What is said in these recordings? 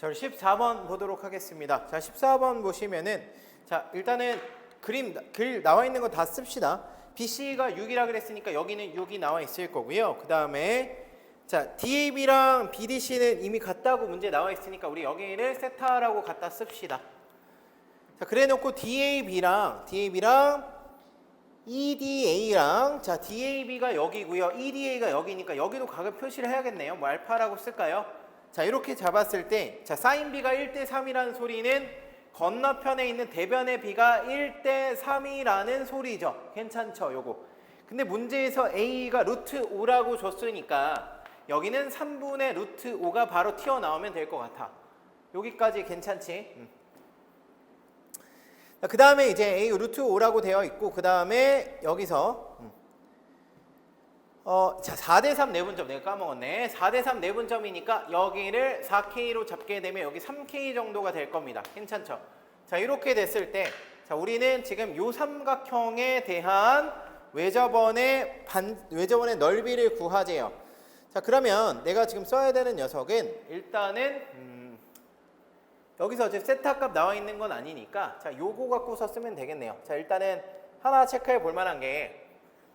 자, 우리 14번 보도록 하겠습니다. 자, 14번 보시면은 자, 일단은 글 나와 있는 거 다 씁시다. BC가 6이라 그랬으니까 여기는 6이 나와 있을 거고요. 그다음에 자, DAB랑 BDC는 이미 같다고 문제 나와 있으니까 우리 여기를 세타라고 갖다 씁시다. 자, 그래 놓고 DAB랑 EDA랑 자, DAB가 여기고요. EDA가 여기니까 여기도 각을 표시를 해야겠네요. 뭐 알파라고 쓸까요? 자, 이렇게 잡았을 때 자, 사인 B가 1대 3이라는 소리는 건너편에 있는 대변의 B가 1대 3이라는 소리죠. 괜찮죠, 요거. 근데 문제에서 A가 루트 5라고 줬으니까 여기는 3분의 루트 5가 바로 튀어나오면 될 것 같아. 여기까지 괜찮지? 그 다음에 이제 A 루트 5라고 되어 있고, 그 다음에 여기서 자, 4대3 내분점 내가 까먹었네. 4대3 내분점이니까 여기를 4K로 잡게 되면 여기 3K 정도가 될 겁니다. 괜찮죠? 자, 이렇게 됐을 때 자, 우리는 지금 요 삼각형에 대한 외접원의 넓이를 구하재요. 자, 그러면 내가 지금 써야 되는 녀석은 일단은 여기서 이제 세타 값 나와 있는 건 아니니까 자, 요거 갖고서 쓰면 되겠네요. 자, 일단은 하나 체크해 볼 만한 게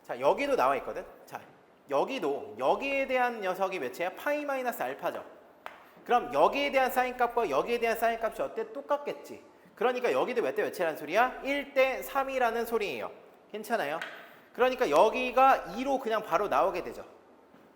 자, 여기도 나와 있거든. 자, 여기에 대한 녀석이 몇이야? 파이 마이너스 알파죠. 그럼 여기에 대한 사인 값과 여기에 대한 사인 값이 어때? 똑같겠지. 그러니까 여기도 몇 대 몇이라는 소리야? 1대 3이라는 소리예요. 괜찮아요? 그러니까 여기가 2로 그냥 바로 나오게 되죠.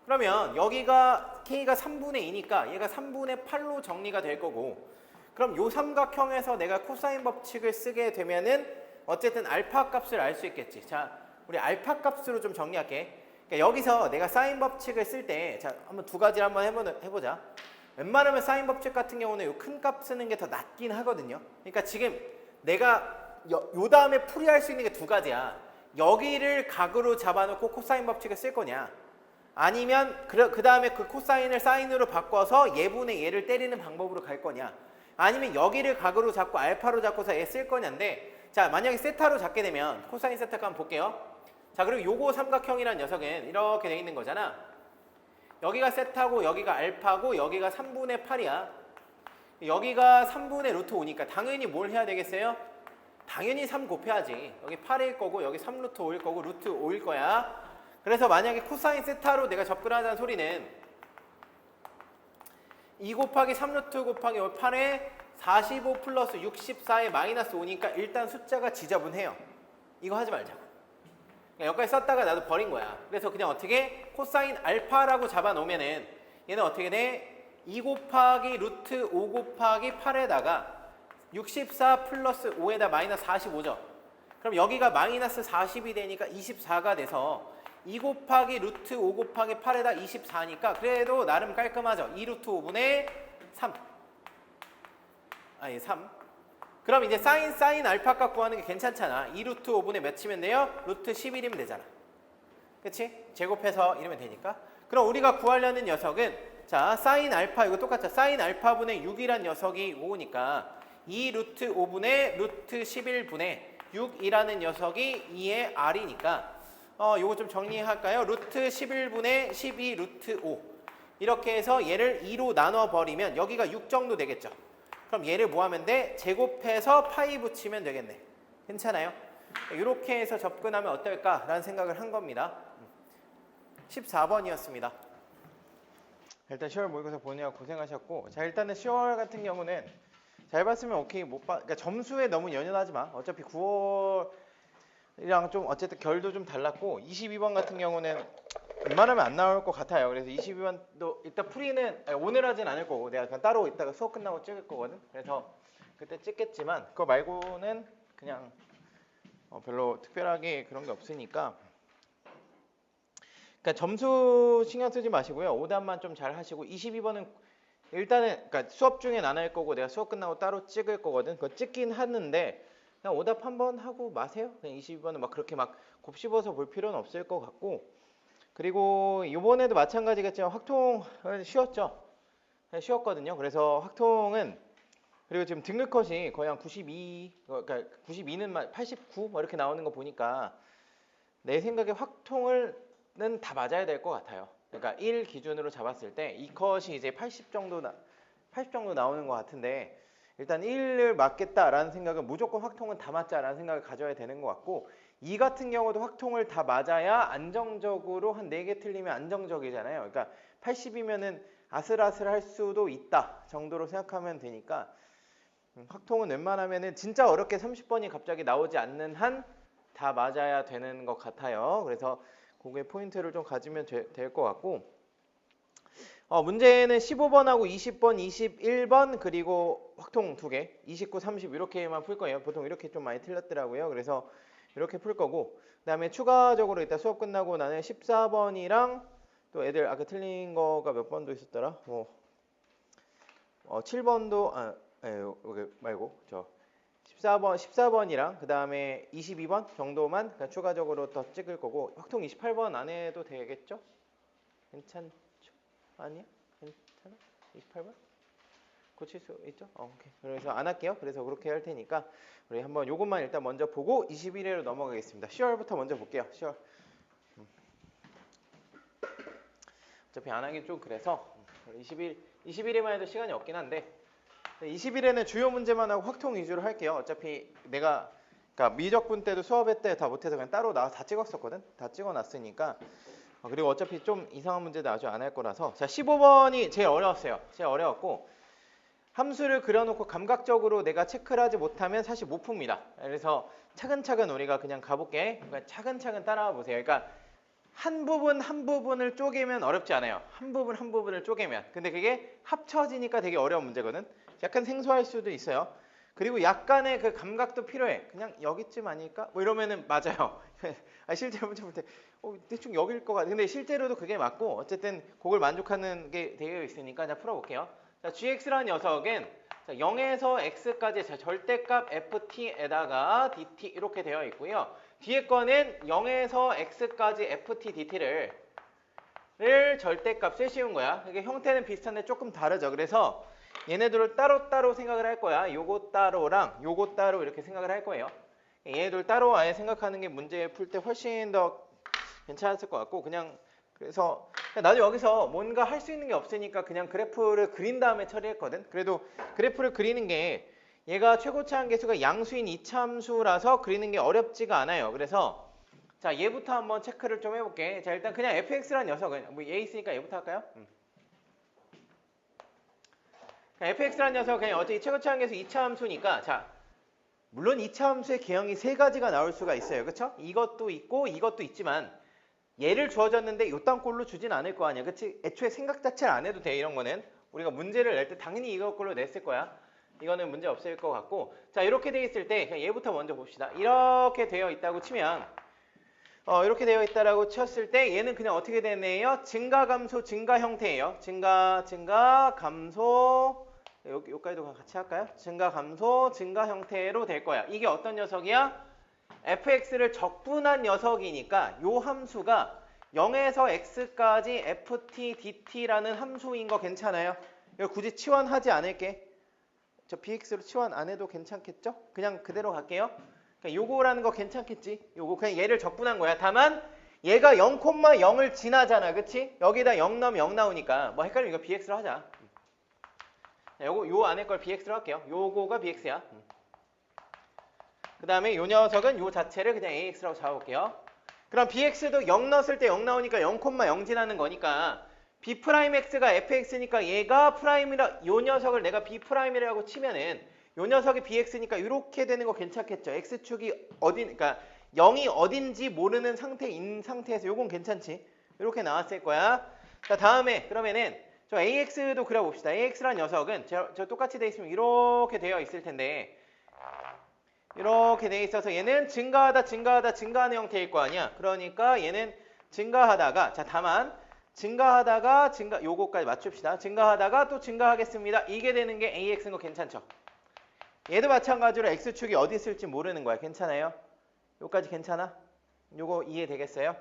그러면 여기가 K가 3분의 2니까 얘가 3분의 8로 정리가 될 거고, 그럼 요 삼각형에서 내가 코사인 법칙을 쓰게 되면은 어쨌든 알파 값을 알 수 있겠지. 자, 우리 알파 값으로 좀 정리할게. 그러니까 여기서 내가 사인 법칙을 쓸 때 자, 한번 두 가지를 한번 해보자. 웬만하면 사인 법칙 같은 경우는 요 큰 값 쓰는 게 더 낫긴 하거든요. 그러니까 지금 내가 요 다음에 풀이할 수 있는 게 두 가지야. 여기를 각으로 잡아놓고 코사인 법칙을 쓸 거냐, 아니면 그 다음에 그 코사인을 사인으로 바꿔서 얘분의 얘를 때리는 방법으로 갈 거냐, 아니면 여기를 각으로 잡고 알파로 잡고서 얘 쓸 거냐인데, 자, 만약에 세타로 잡게 되면 코사인 세타 한번 볼게요. 자, 그리고 요거 삼각형이란 녀석은 이렇게 돼 있는 거잖아. 여기가 세타고 여기가 알파고 여기가 3분의 8이야. 여기가 3분의 루트 5니까 당연히 뭘 해야 되겠어요? 당연히 3 곱해야지. 여기 8일 거고 여기 3 루트 5일 거고 루트 5일 거야. 그래서 만약에 코사인 세타로 내가 접근하자는 소리는 2 곱하기 3 루트 곱하기 8에 45 플러스 64에 마이너스 5니까 일단 숫자가 지저분해요. 이거 하지 말자고. 여기까지 썼다가 나도 버린 거야. 그래서 그냥 어떻게 코사인 알파라고 잡아놓으면은 얘는 어떻게 돼? 2 곱하기 루트 5 곱하기 8에다가 64 플러스 5에다 마이너스 45죠. 그럼 여기가 마이너스 40이 되니까 24가 돼서 2 곱하기 루트 5 곱하기 8에다 24니까 그래도 나름 깔끔하죠. 2 루트 5분의 3. 아니 3. 그럼 이제 사인 알파 값 구하는 게 괜찮잖아. 2 루트 5분의 몇 치면 돼요? 루트 11이면 되잖아. 그치? 제곱해서 이러면 되니까. 그럼 우리가 구하려는 녀석은 자, 사인 알파 이거 똑같죠. 사인 알파분의 6이란 녀석이 오니까 2 루트 5분의 루트 11분의 6이라는 녀석이 2의 R이니까 요거 좀 정리할까요? 루트 11분의 12 루트 5 이렇게 해서 얘를 2로 나눠버리면 여기가 6 정도 되겠죠. 그럼 얘를 뭐 하면 돼? 제곱해서 파이 붙이면 되겠네. 괜찮아요? 이렇게 해서 접근하면 어떨까라는 생각을 한 겁니다. 14번이었습니다. 일단 10월 모의고사 보느라 고생하셨고, 자, 일단은 10월 같은 경우는 잘 봤으면 오케이, 그러니까 점수에 너무 연연하지 마. 어차피 9월이랑 좀 어쨌든 결도 좀 달랐고, 22번 같은 경우는 웬만하면 안 나올 것 같아요. 그래서 22번도 일단 풀이는 오늘 하진 않을 거고 내가 그냥 따로 이따가 수업 끝나고 찍을 거거든. 그래서 그때 찍겠지만 그거 말고는 그냥 별로 특별하게 그런 게 없으니까, 그러니까 점수 신경 쓰지 마시고요. 오답만 좀 잘 하시고, 22번은 일단은 그러니까 수업 중엔 안 할 거고 내가 수업 끝나고 따로 찍을 거거든. 그거 찍긴 하는데 그냥 오답 한번 하고 마세요. 그냥 22번은 막 그렇게 막 곱씹어서 볼 필요는 없을 것 같고, 그리고 이번에도 마찬가지겠지만 확통은 쉬웠죠. 쉬웠거든요. 그래서 확통은, 그리고 지금 등급 컷이 거의 한 92, 그러니까 92는 89 뭐 이렇게 나오는 거 보니까 내 생각에 확통은 다 맞아야 될 것 같아요. 그러니까 1 기준으로 잡았을 때 이 컷이 이제 80 정도 80 정도 나오는 것 같은데 일단 1을 맞겠다라는 생각은 무조건 확통은 다 맞자라는 생각을 가져야 되는 것 같고 2 같은 경우도 확통을 다 맞아야 안정적으로 한 4개 틀리면 안정적이잖아요. 그러니까 80이면은 아슬아슬할 수도 있다 정도로 생각하면 되니까 확통은 웬만하면은 진짜 어렵게 30번이 갑자기 나오지 않는 한 다 맞아야 되는 것 같아요. 그래서 그게 포인트를 좀 가지면 될 것 같고 문제는 15번하고 20번, 21번 그리고 확통 2개 29, 30 이렇게만 풀 거예요. 보통 이렇게 좀 많이 틀렸더라고요. 그래서 이렇게 풀 거고 그 다음에 추가적으로 이따 수업 끝나고 나는 14번이랑 또 애들 아까 틀린 거가 몇 번도 있었더라? 7번도 여기 말고 저 14번이랑 그 다음에 22번 정도만 그냥 추가적으로 더 찍을 거고 확통 28번 안 해도 되겠죠? 괜찮죠? 아니야? 괜찮아? 28번? 고칠 수 있죠? 오케이. 그래서 안 할게요. 그래서 그렇게 할 테니까 우리 한번 요것만 일단 먼저 보고 21회로 넘어가겠습니다. 10월부터 먼저 볼게요. 10월. 어차피 안 하긴 좀 그래서 21회만 해도 시간이 없긴 한데 20일에는 주요 문제만 하고 확통 위주로 할게요. 어차피 내가 그러니까 미적분 때도 수업회 때 다 못해서 그냥 따로 나와서 다 찍었었거든. 다 찍어놨으니까 그리고 어차피 좀 이상한 문제도 아주 안 할 거라서 자 15번이 제일 어려웠어요. 제일 어려웠고 함수를 그려놓고 감각적으로 내가 체크를 하지 못하면 사실 못 풉니다. 그래서 차근차근 우리가 그냥 가볼게. 그러니까 차근차근 따라와 보세요. 그러니까 한 부분을 쪼개면 어렵지 않아요. 한 부분을 쪼개면. 근데 그게 합쳐지니까 되게 어려운 문제거든. 약간 생소할 수도 있어요. 그리고 약간의 그 감각도 필요해. 그냥 여기쯤 아닐까? 뭐 이러면은 맞아요. 실제로 문제 볼 때 대충 여길 것 같아. 근데 실제로도 그게 맞고 어쨌든 그걸 만족하는 게 되어 있으니까 자 풀어볼게요. 자, gx라는 녀석은 자, 0에서 x까지 절대값 ft에다가 dt 이렇게 되어 있고요. 뒤에 거는 0에서 x까지 ft dt를 절대값에 씌운 거야. 이게 형태는 비슷한데 조금 다르죠. 그래서 얘네들을 따로따로 생각을 할 거야. 요거 따로랑 요거 따로 이렇게 생각을 할 거예요. 얘네들 따로 아예 생각하는 게 문제 풀 때 훨씬 더 괜찮았을 것 같고 그냥 그래서 나도 여기서 뭔가 할 수 있는 게 없으니까 그냥 그래프를 그린 다음에 처리했거든. 그래도 그래프를 그리는 게 얘가 최고차 한계수가 양수인 이차함수라서 그리는 게 어렵지가 않아요. 그래서 자 얘부터 한번 체크를 좀 해볼게. 자 일단 그냥 fx라는 녀석은 뭐 얘 있으니까 얘부터 할까요? fx라는 녀석은 그냥 어차피 최고차 한계수 이차함수니까 자 물론 이차함수의 개형이 3가지가 나올 수가 있어요. 그쵸? 이것도 있고 이것도 있지만 얘를 주어졌는데 요딴 꼴로 주진 않을 거 아니야. 그치? 애초에 생각 자체를 안 해도 돼. 이런 거는 우리가 문제를 낼 때 당연히 이거 꼴로 냈을 거야. 이거는 문제 없을 것 같고 자 이렇게 돼 있을 때 그냥 얘부터 먼저 봅시다. 이렇게 되어 있다고 치면 이렇게 되어 있다라고 쳤을 때 얘는 그냥 어떻게 되네요? 증가 감소 증가 형태예요. 증가 감소 여기까지도 같이 할까요? 증가 감소 증가 형태로 될 거야. 이게 어떤 녀석이야? fx를 적분한 녀석이니까 요 함수가 0에서 x까지 ft dt라는 함수인 거 괜찮아요? 이거 굳이 치환하지 않을게. 저 bx로 치환 안 해도 괜찮겠죠? 그냥 그대로 갈게요. 그러니까 요거라는 거 괜찮겠지? 요거 그냥 얘를 적분한 거야. 다만 얘가 0,0을 지나잖아. 그치? 여기다 0 넣으면 0 나오니까 뭐 헷갈리면 이거 bx로 하자. 요거 요 안에 걸 bx로 할게요. 요거가 bx야. 그 다음에 요 녀석은 요 자체를 그냥 ax라고 잡아볼게요. 그럼 bx도 0 넣었을 때 0 나오니까 0,0 지나는 거니까 b'x가 fx니까 얘가 프라임이라 요 녀석을 내가 b'이라고 치면은 요 녀석이 bx니까 이렇게 되는 거 괜찮겠죠. x축이 그러니까 0이 어딘지 모르는 상태인 상태에서 요건 괜찮지. 이렇게 나왔을 거야. 자 다음에 그러면은 저 ax도 그려봅시다. ax라는 녀석은 저 똑같이 돼 있으면 이렇게 되어 있을 텐데 이렇게 돼 있어서 얘는 증가하는 형태일 거 아니야. 그러니까 얘는 증가하다가 자 다만 증가하다가 요거까지 맞춥시다. 증가하다가 또 증가하겠습니다. 이게 되는 게 ax인 거 괜찮죠? 얘도 마찬가지로 x축이 어디 있을지 모르는 거야. 괜찮아요? 요까지 괜찮아? 요거 이해되겠어요?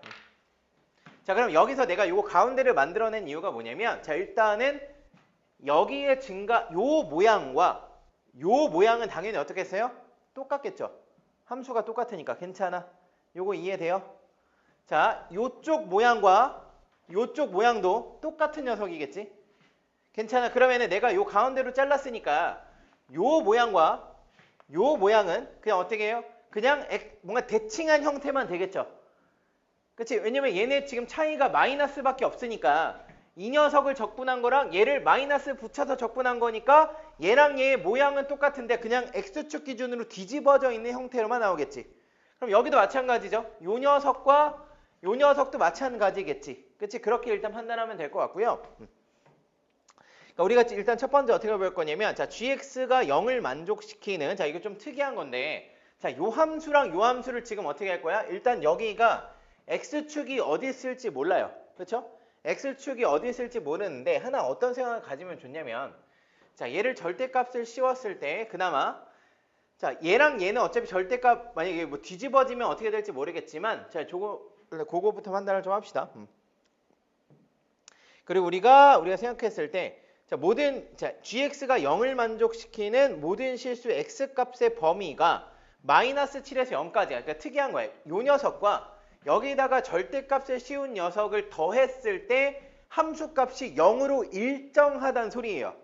자 그럼 여기서 내가 요거 가운데를 만들어낸 이유가 뭐냐면 자 일단은 여기에 요 모양과 요 모양은 당연히 어떻게 했어요? 똑같겠죠? 함수가 똑같으니까 괜찮아? 요거 이해돼요? 자 요쪽 모양과 요쪽 모양도 똑같은 녀석이겠지? 괜찮아. 그러면은 내가 요 가운데로 잘랐으니까 요 모양과 요 모양은 그냥 어떻게 해요? 그냥 뭔가 대칭한 형태만 되겠죠. 그치? 왜냐면 얘네 지금 차이가 마이너스밖에 없으니까 이 녀석을 적분한 거랑 얘를 마이너스 붙여서 적분한 거니까 얘랑 얘의 모양은 똑같은데 그냥 x축 기준으로 뒤집어져 있는 형태로만 나오겠지. 그럼 여기도 마찬가지죠. 요 녀석과 요 녀석도 마찬가지겠지. 그치? 그렇게 일단 판단하면 될 것 같고요. 그러니까 우리가 일단 첫 번째 어떻게 볼 거냐면 자 gx가 0을 만족시키는 자 이거 좀 특이한 건데 자 요 함수랑 요 함수를 지금 어떻게 할 거야? 일단 여기가 x축이 어디 있을지 몰라요. 그렇죠? x축이 어디 있을지 모르는데 하나 어떤 생각을 가지면 좋냐면 자 얘를 절대값을 씌웠을 때 그나마 자 얘랑 얘는 어차피 절대값 만약에 뭐 뒤집어지면 어떻게 될지 모르겠지만 자 그거부터 판단을 좀 합시다. 그리고 우리가 생각했을 때 자 gx가 0을 만족시키는 모든 실수 x값의 범위가 마이너스 7에서 0까지야. 그러니까 특이한 거예요. 요 녀석과 여기다가 절대값을 씌운 녀석을 더했을 때 함수값이 0으로 일정하다는 소리예요.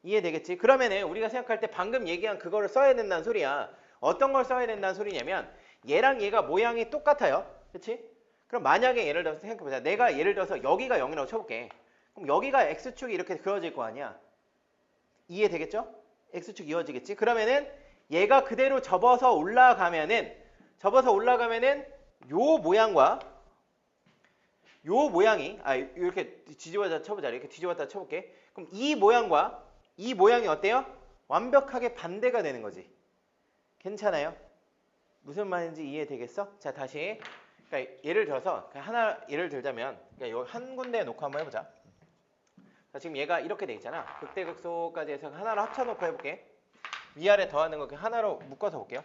이해되겠지? 그러면은 우리가 생각할 때 방금 얘기한 그거를 써야 된다는 소리야. 어떤 걸 써야 된다는 소리냐면 얘랑 얘가 모양이 똑같아요. 그치? 그럼 만약에 예를 들어서 생각해보자. 내가 예를 들어서 여기가 0이라고 쳐볼게. 그럼 여기가 x축이 이렇게 그어질 거 아니야. 이해되겠죠? x축 이어지겠지? 그러면은 얘가 그대로 접어서 올라가면은 요 모양과 요 모양이 이렇게 뒤집어서 쳐보자. 이렇게 뒤집었다 쳐볼게. 그럼 이 모양과 이 모양이 어때요? 완벽하게 반대가 되는 거지. 괜찮아요? 무슨 말인지 이해되겠어? 자 다시 그러니까 예를 들어서 하나 예를 들자면 그러니까 요 한 군데에 놓고 한번 해보자. 자, 지금 얘가 이렇게 돼 있잖아. 극대극소까지 해서 하나로 합쳐놓고 해볼게. 위아래 더하는 거 하나로 묶어서 볼게요.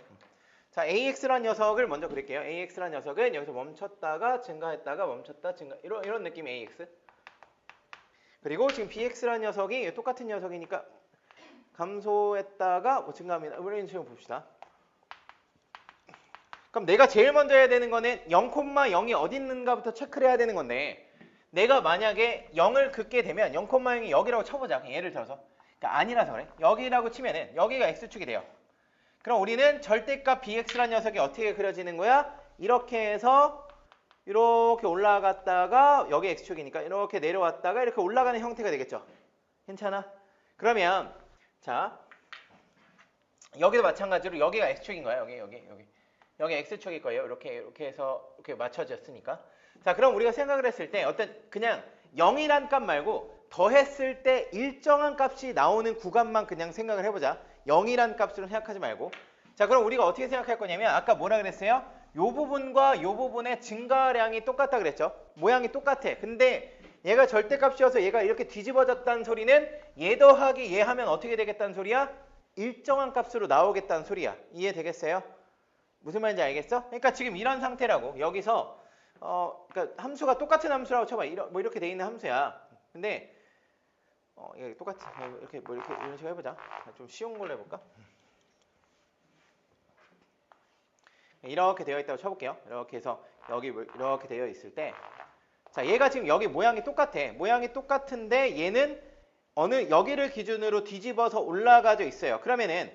자, AX란 녀석을 먼저 그릴게요. AX란 녀석은 여기서 멈췄다가 증가했다가 멈췄다 증가 이런 느낌 AX. 그리고 지금 BX란 녀석이 똑같은 녀석이니까 감소했다가 뭐 증가합니다. 이런 식으로 봅시다. 그럼 내가 제일 먼저 해야 되는 거는 0,0이 어디 있는가부터 체크를 해야 되는 건데 내가 만약에 0을 긋게 되면 0,0이 여기라고 쳐보자. 예를 들어서. 그러니까 아니라서 그래. 여기라고 치면은 여기가 x축이 돼요. 그럼 우리는 절대값 bx란 녀석이 어떻게 그려지는 거야? 이렇게 해서 이렇게 올라갔다가 여기 x축이니까 이렇게 내려왔다가 이렇게 올라가는 형태가 되겠죠. 괜찮아? 그러면 자 여기도 마찬가지로 여기가 x축인 거야. 여기 x축일 거예요. 이렇게 해서 이렇게 맞춰졌으니까. 자, 그럼 우리가 생각을 했을 때 어떤 그냥 0이란 값 말고 더했을 때 일정한 값이 나오는 구간만 그냥 생각을 해보자. 0이란 값으로 생각하지 말고. 자, 그럼 우리가 어떻게 생각할 거냐면 아까 뭐라 그랬어요? 요 부분과 요 부분의 증가량이 똑같다 그랬죠. 모양이 똑같아. 근데 얘가 절대값이어서 얘가 이렇게 뒤집어졌다는 소리는 얘 더하기 얘 하면 어떻게 되겠다는 소리야? 일정한 값으로 나오겠다는 소리야. 이해되겠어요? 무슨 말인지 알겠어? 그러니까 지금 이런 상태라고. 여기서 그러니까 함수가 똑같은 함수라고 쳐봐. 이렇게 돼 있는 함수야. 근데 이게 똑같이 이렇게 이런 식으로 해보자. 좀 쉬운 걸로 해볼까? 이렇게 되어 있다고 쳐볼게요. 이렇게 해서 여기 이렇게 되어 있을 때, 자 얘가 지금 여기 모양이 똑같아. 모양이 똑같은데 얘는 여기를 기준으로 뒤집어서 올라가져 있어요. 그러면은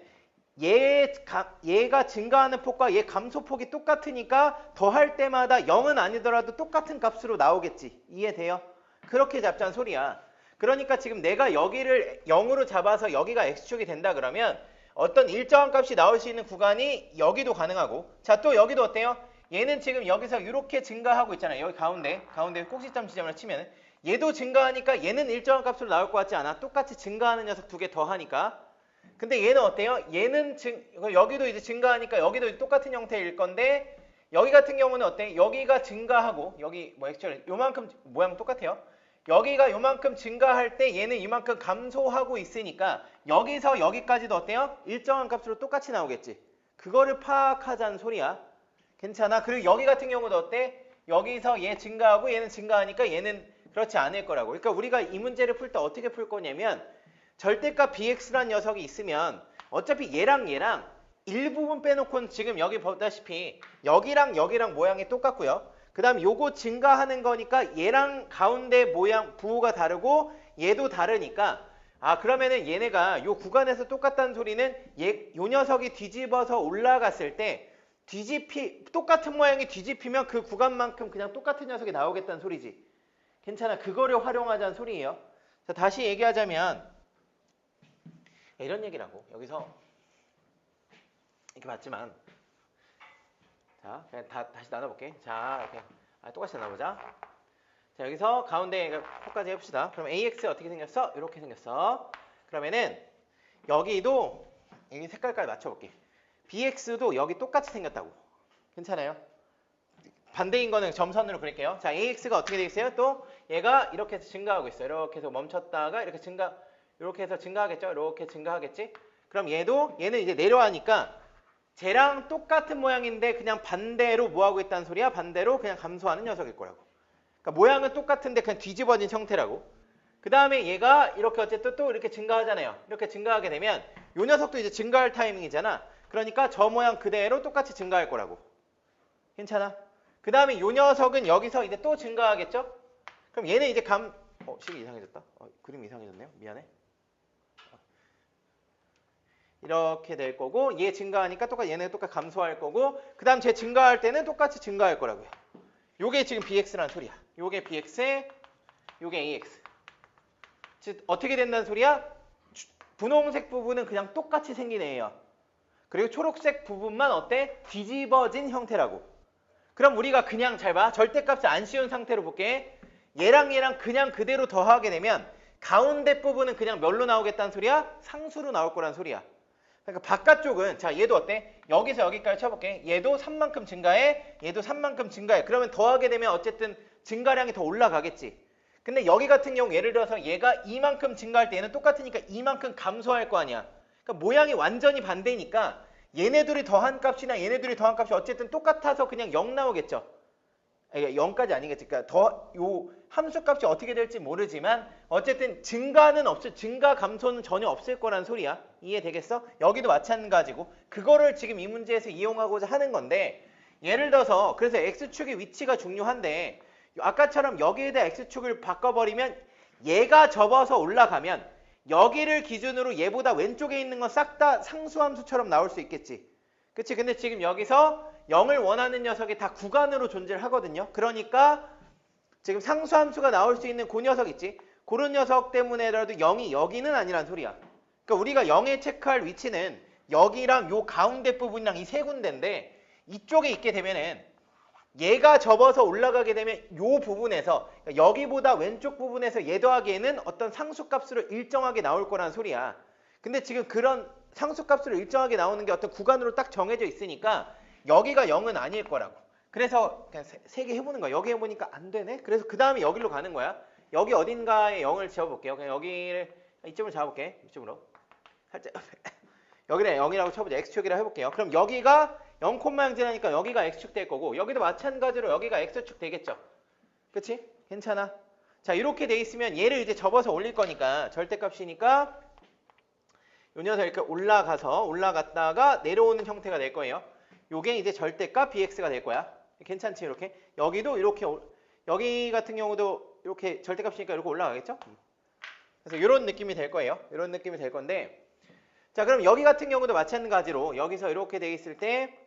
얘가 증가하는 폭과 얘 감소폭이 똑같으니까 더할 때마다 0은 아니더라도 똑같은 값으로 나오겠지. 이해돼요? 그렇게 잡자는 소리야. 그러니까 지금 내가 여기를 0으로 잡아서 여기가 x축이 된다 그러면 어떤 일정한 값이 나올 수 있는 구간이 여기도 가능하고, 자 또 여기도 어때요? 얘는 지금 여기서 이렇게 증가하고 있잖아요. 여기 가운데 꼭지점 지점을 치면 얘도 증가하니까 얘는 일정한 값으로 나올 것 같지 않아? 똑같이 증가하는 녀석 두 개 더하니까. 근데 얘는 어때요? 얘는 여기도 이제 증가하니까 여기도 똑같은 형태일 건데 여기 같은 경우는 어때? 여기가 증가하고 여기 뭐 액츄얼 요만큼 모양 똑같아요. 여기가 요만큼 증가할 때 얘는 이만큼 감소하고 있으니까 여기서 여기까지도 어때요? 일정한 값으로 똑같이 나오겠지. 그거를 파악하자는 소리야. 괜찮아? 그리고 여기 같은 경우도 어때? 여기서 얘 증가하고 얘는 증가하니까 얘는 그렇지 않을 거라고. 그러니까 우리가 이 문제를 풀 때 어떻게 풀 거냐면 절대값 bx란 녀석이 있으면 어차피 얘랑 일부분 빼놓고는 지금 여기 보다시피 여기랑 모양이 똑같고요. 그 다음 요거 증가하는 거니까 얘랑 가운데 모양 부호가 다르고 얘도 다르니까 그러면은 얘네가 요 구간에서 똑같다는 소리는 요 녀석이 뒤집어서 올라갔을 때 똑같은 모양이 뒤집히면 그 구간만큼 그냥 똑같은 녀석이 나오겠다는 소리지. 괜찮아. 그거를 활용하자는 소리예요. 자, 다시 얘기하자면 이런 얘기라고. 여기서 이렇게 봤지만 자, 그냥 다시 나눠볼게. 자, 이렇게 똑같이 나눠보자. 자, 여기서 가운데 코까지 해봅시다. 그럼 AX 어떻게 생겼어? 이렇게 생겼어. 그러면은 여기도 여기 색깔까지 맞춰볼게. BX도 여기 똑같이 생겼다고. 괜찮아요? 반대인 거는 점선으로 그릴게요. 자, AX가 어떻게 되어 있어요? 또 얘가 이렇게 해서 증가하고 있어요. 이렇게 해서 멈췄다가 이렇게 해서 증가하겠죠? 이렇게 증가하겠지? 그럼 얘는 이제 내려가니까 쟤랑 똑같은 모양인데 그냥 반대로 뭐하고 있다는 소리야? 반대로 그냥 감소하는 녀석일 거라고. 그러니까 모양은 똑같은데 그냥 뒤집어진 형태라고. 그 다음에 얘가 이렇게 어쨌든 또 이렇게 증가하잖아요. 이렇게 증가하게 되면 요 녀석도 이제 증가할 타이밍이잖아. 그러니까 저 모양 그대로 똑같이 증가할 거라고. 괜찮아? 그 다음에 요 녀석은 여기서 이제 또 증가하겠죠? 그럼 얘는 이제 식이 이상해졌다. 그림이 이상해졌네요. 미안해. 이렇게 될 거고 얘 증가하니까 얘는 똑같이 감소할 거고 그 다음 쟤 증가할 때는 똑같이 증가할 거라고요. 요게 지금 BX라는 소리야. 요게 BX, 요게 AX. 즉 어떻게 된다는 소리야? 분홍색 부분은 그냥 똑같이 생긴 애예요. 그리고 초록색 부분만 어때? 뒤집어진 형태라고. 그럼 우리가 그냥 잘 봐. 절대값을 안 씌운 상태로 볼게. 얘랑 그냥 그대로 더하게 되면 가운데 부분은 그냥 뭘로 나오겠다는 소리야? 상수로 나올 거란 소리야. 그러니까 바깥쪽은 자 얘도 어때? 여기서 여기까지 쳐볼게. 얘도 3만큼 증가해. 얘도 3만큼 증가해. 그러면 더하게 되면 어쨌든 증가량이 더 올라가겠지. 근데 여기 같은 경우 예를 들어서 얘가 2만큼 증가할 때 얘는 똑같으니까 2만큼 감소할 거 아니야. 그러니까 모양이 완전히 반대니까 얘네들이 더한 값이나 얘네들이 더한 값이 어쨌든 똑같아서 그냥 0 나오겠죠. 0까지 아니겠지. 그러니까 요 함수 값이 어떻게 될지 모르지만 어쨌든 증가 감소는 전혀 없을 거란 소리야. 이해되겠어? 여기도 마찬가지고 그거를 지금 이 문제에서 이용하고자 하는 건데 예를 들어서 그래서 X축의 위치가 중요한데 아까처럼 여기에다 X축을 바꿔버리면 얘가 접어서 올라가면 여기를 기준으로 얘보다 왼쪽에 있는 건 싹 다 상수함수처럼 나올 수 있겠지. 그치? 근데 지금 여기서 0을 원하는 녀석이 다 구간으로 존재를 하거든요. 그러니까 지금 상수함수가 나올 수 있는 그 녀석 있지? 그런 녀석 때문에라도 0이 여기는 아니란 소리야. 그러니까 우리가 0에 체크할 위치는 여기랑 요 가운데 부분이랑 이 세 군데인데 이쪽에 있게 되면은 얘가 접어서 올라가게 되면 요 부분에서 그러니까 여기보다 왼쪽 부분에서 얘 더하기에는 어떤 상수값으로 일정하게 나올 거란 소리야. 근데 지금 그런 상수값으로 일정하게 나오는 게 어떤 구간으로 딱 정해져 있으니까 여기가 0은 아닐 거라고. 그래서 그냥 세 개 해보는 거야. 여기 해보니까 안 되네. 그래서 그 다음에 여기로 가는 거야. 여기 어딘가에 0을 지어볼게요. 그냥 여기를 이쪽으로 잡아볼게. 이쪽으로 살짝 여기를 0이라고 쳐보자. X축이라고 해볼게요. 그럼 여기가 0, 지나니까 여기가 X축 될 거고 여기도 마찬가지로 여기가 X축 되겠죠. 그치? 괜찮아. 자 이렇게 돼 있으면 얘를 이제 접어서 올릴 거니까 절대값이니까 요 녀석 이렇게 올라갔다가 내려오는 형태가 될 거예요. 요게 이제 절대값 BX가 될 거야. 괜찮지? 이렇게 여기도 이렇게 여기 같은 경우도 이렇게 절대값이니까 이렇게 올라가겠죠? 그래서 이런 느낌이 될 거예요. 이런 느낌이 될 건데 자 그럼 여기 같은 경우도 마찬가지로 여기서 이렇게 돼 있을 때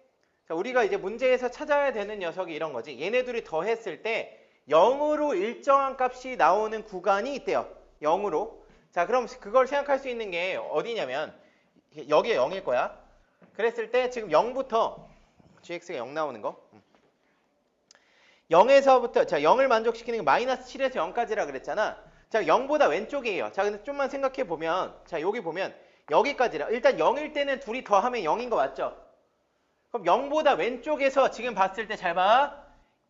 자, 우리가 이제 문제에서 찾아야 되는 녀석이 이런 거지. 얘네들이 더했을 때 0으로 일정한 값이 나오는 구간이 있대요. 0으로. 자 그럼 그걸 생각할 수 있는 게 어디냐면 여기에 0일 거야. 그랬을 때 지금 0부터 gx가 0 나오는 거 0에서부터 자 0을 만족시키는 게 마이너스 7에서 0까지라 그랬잖아. 자 0보다 왼쪽이에요. 자 근데 좀만 생각해 보면 자 여기 보면 여기까지라. 일단 0일 때는 둘이 더하면 0인 거 맞죠? 그럼 0보다 왼쪽에서 지금 봤을 때 잘 봐.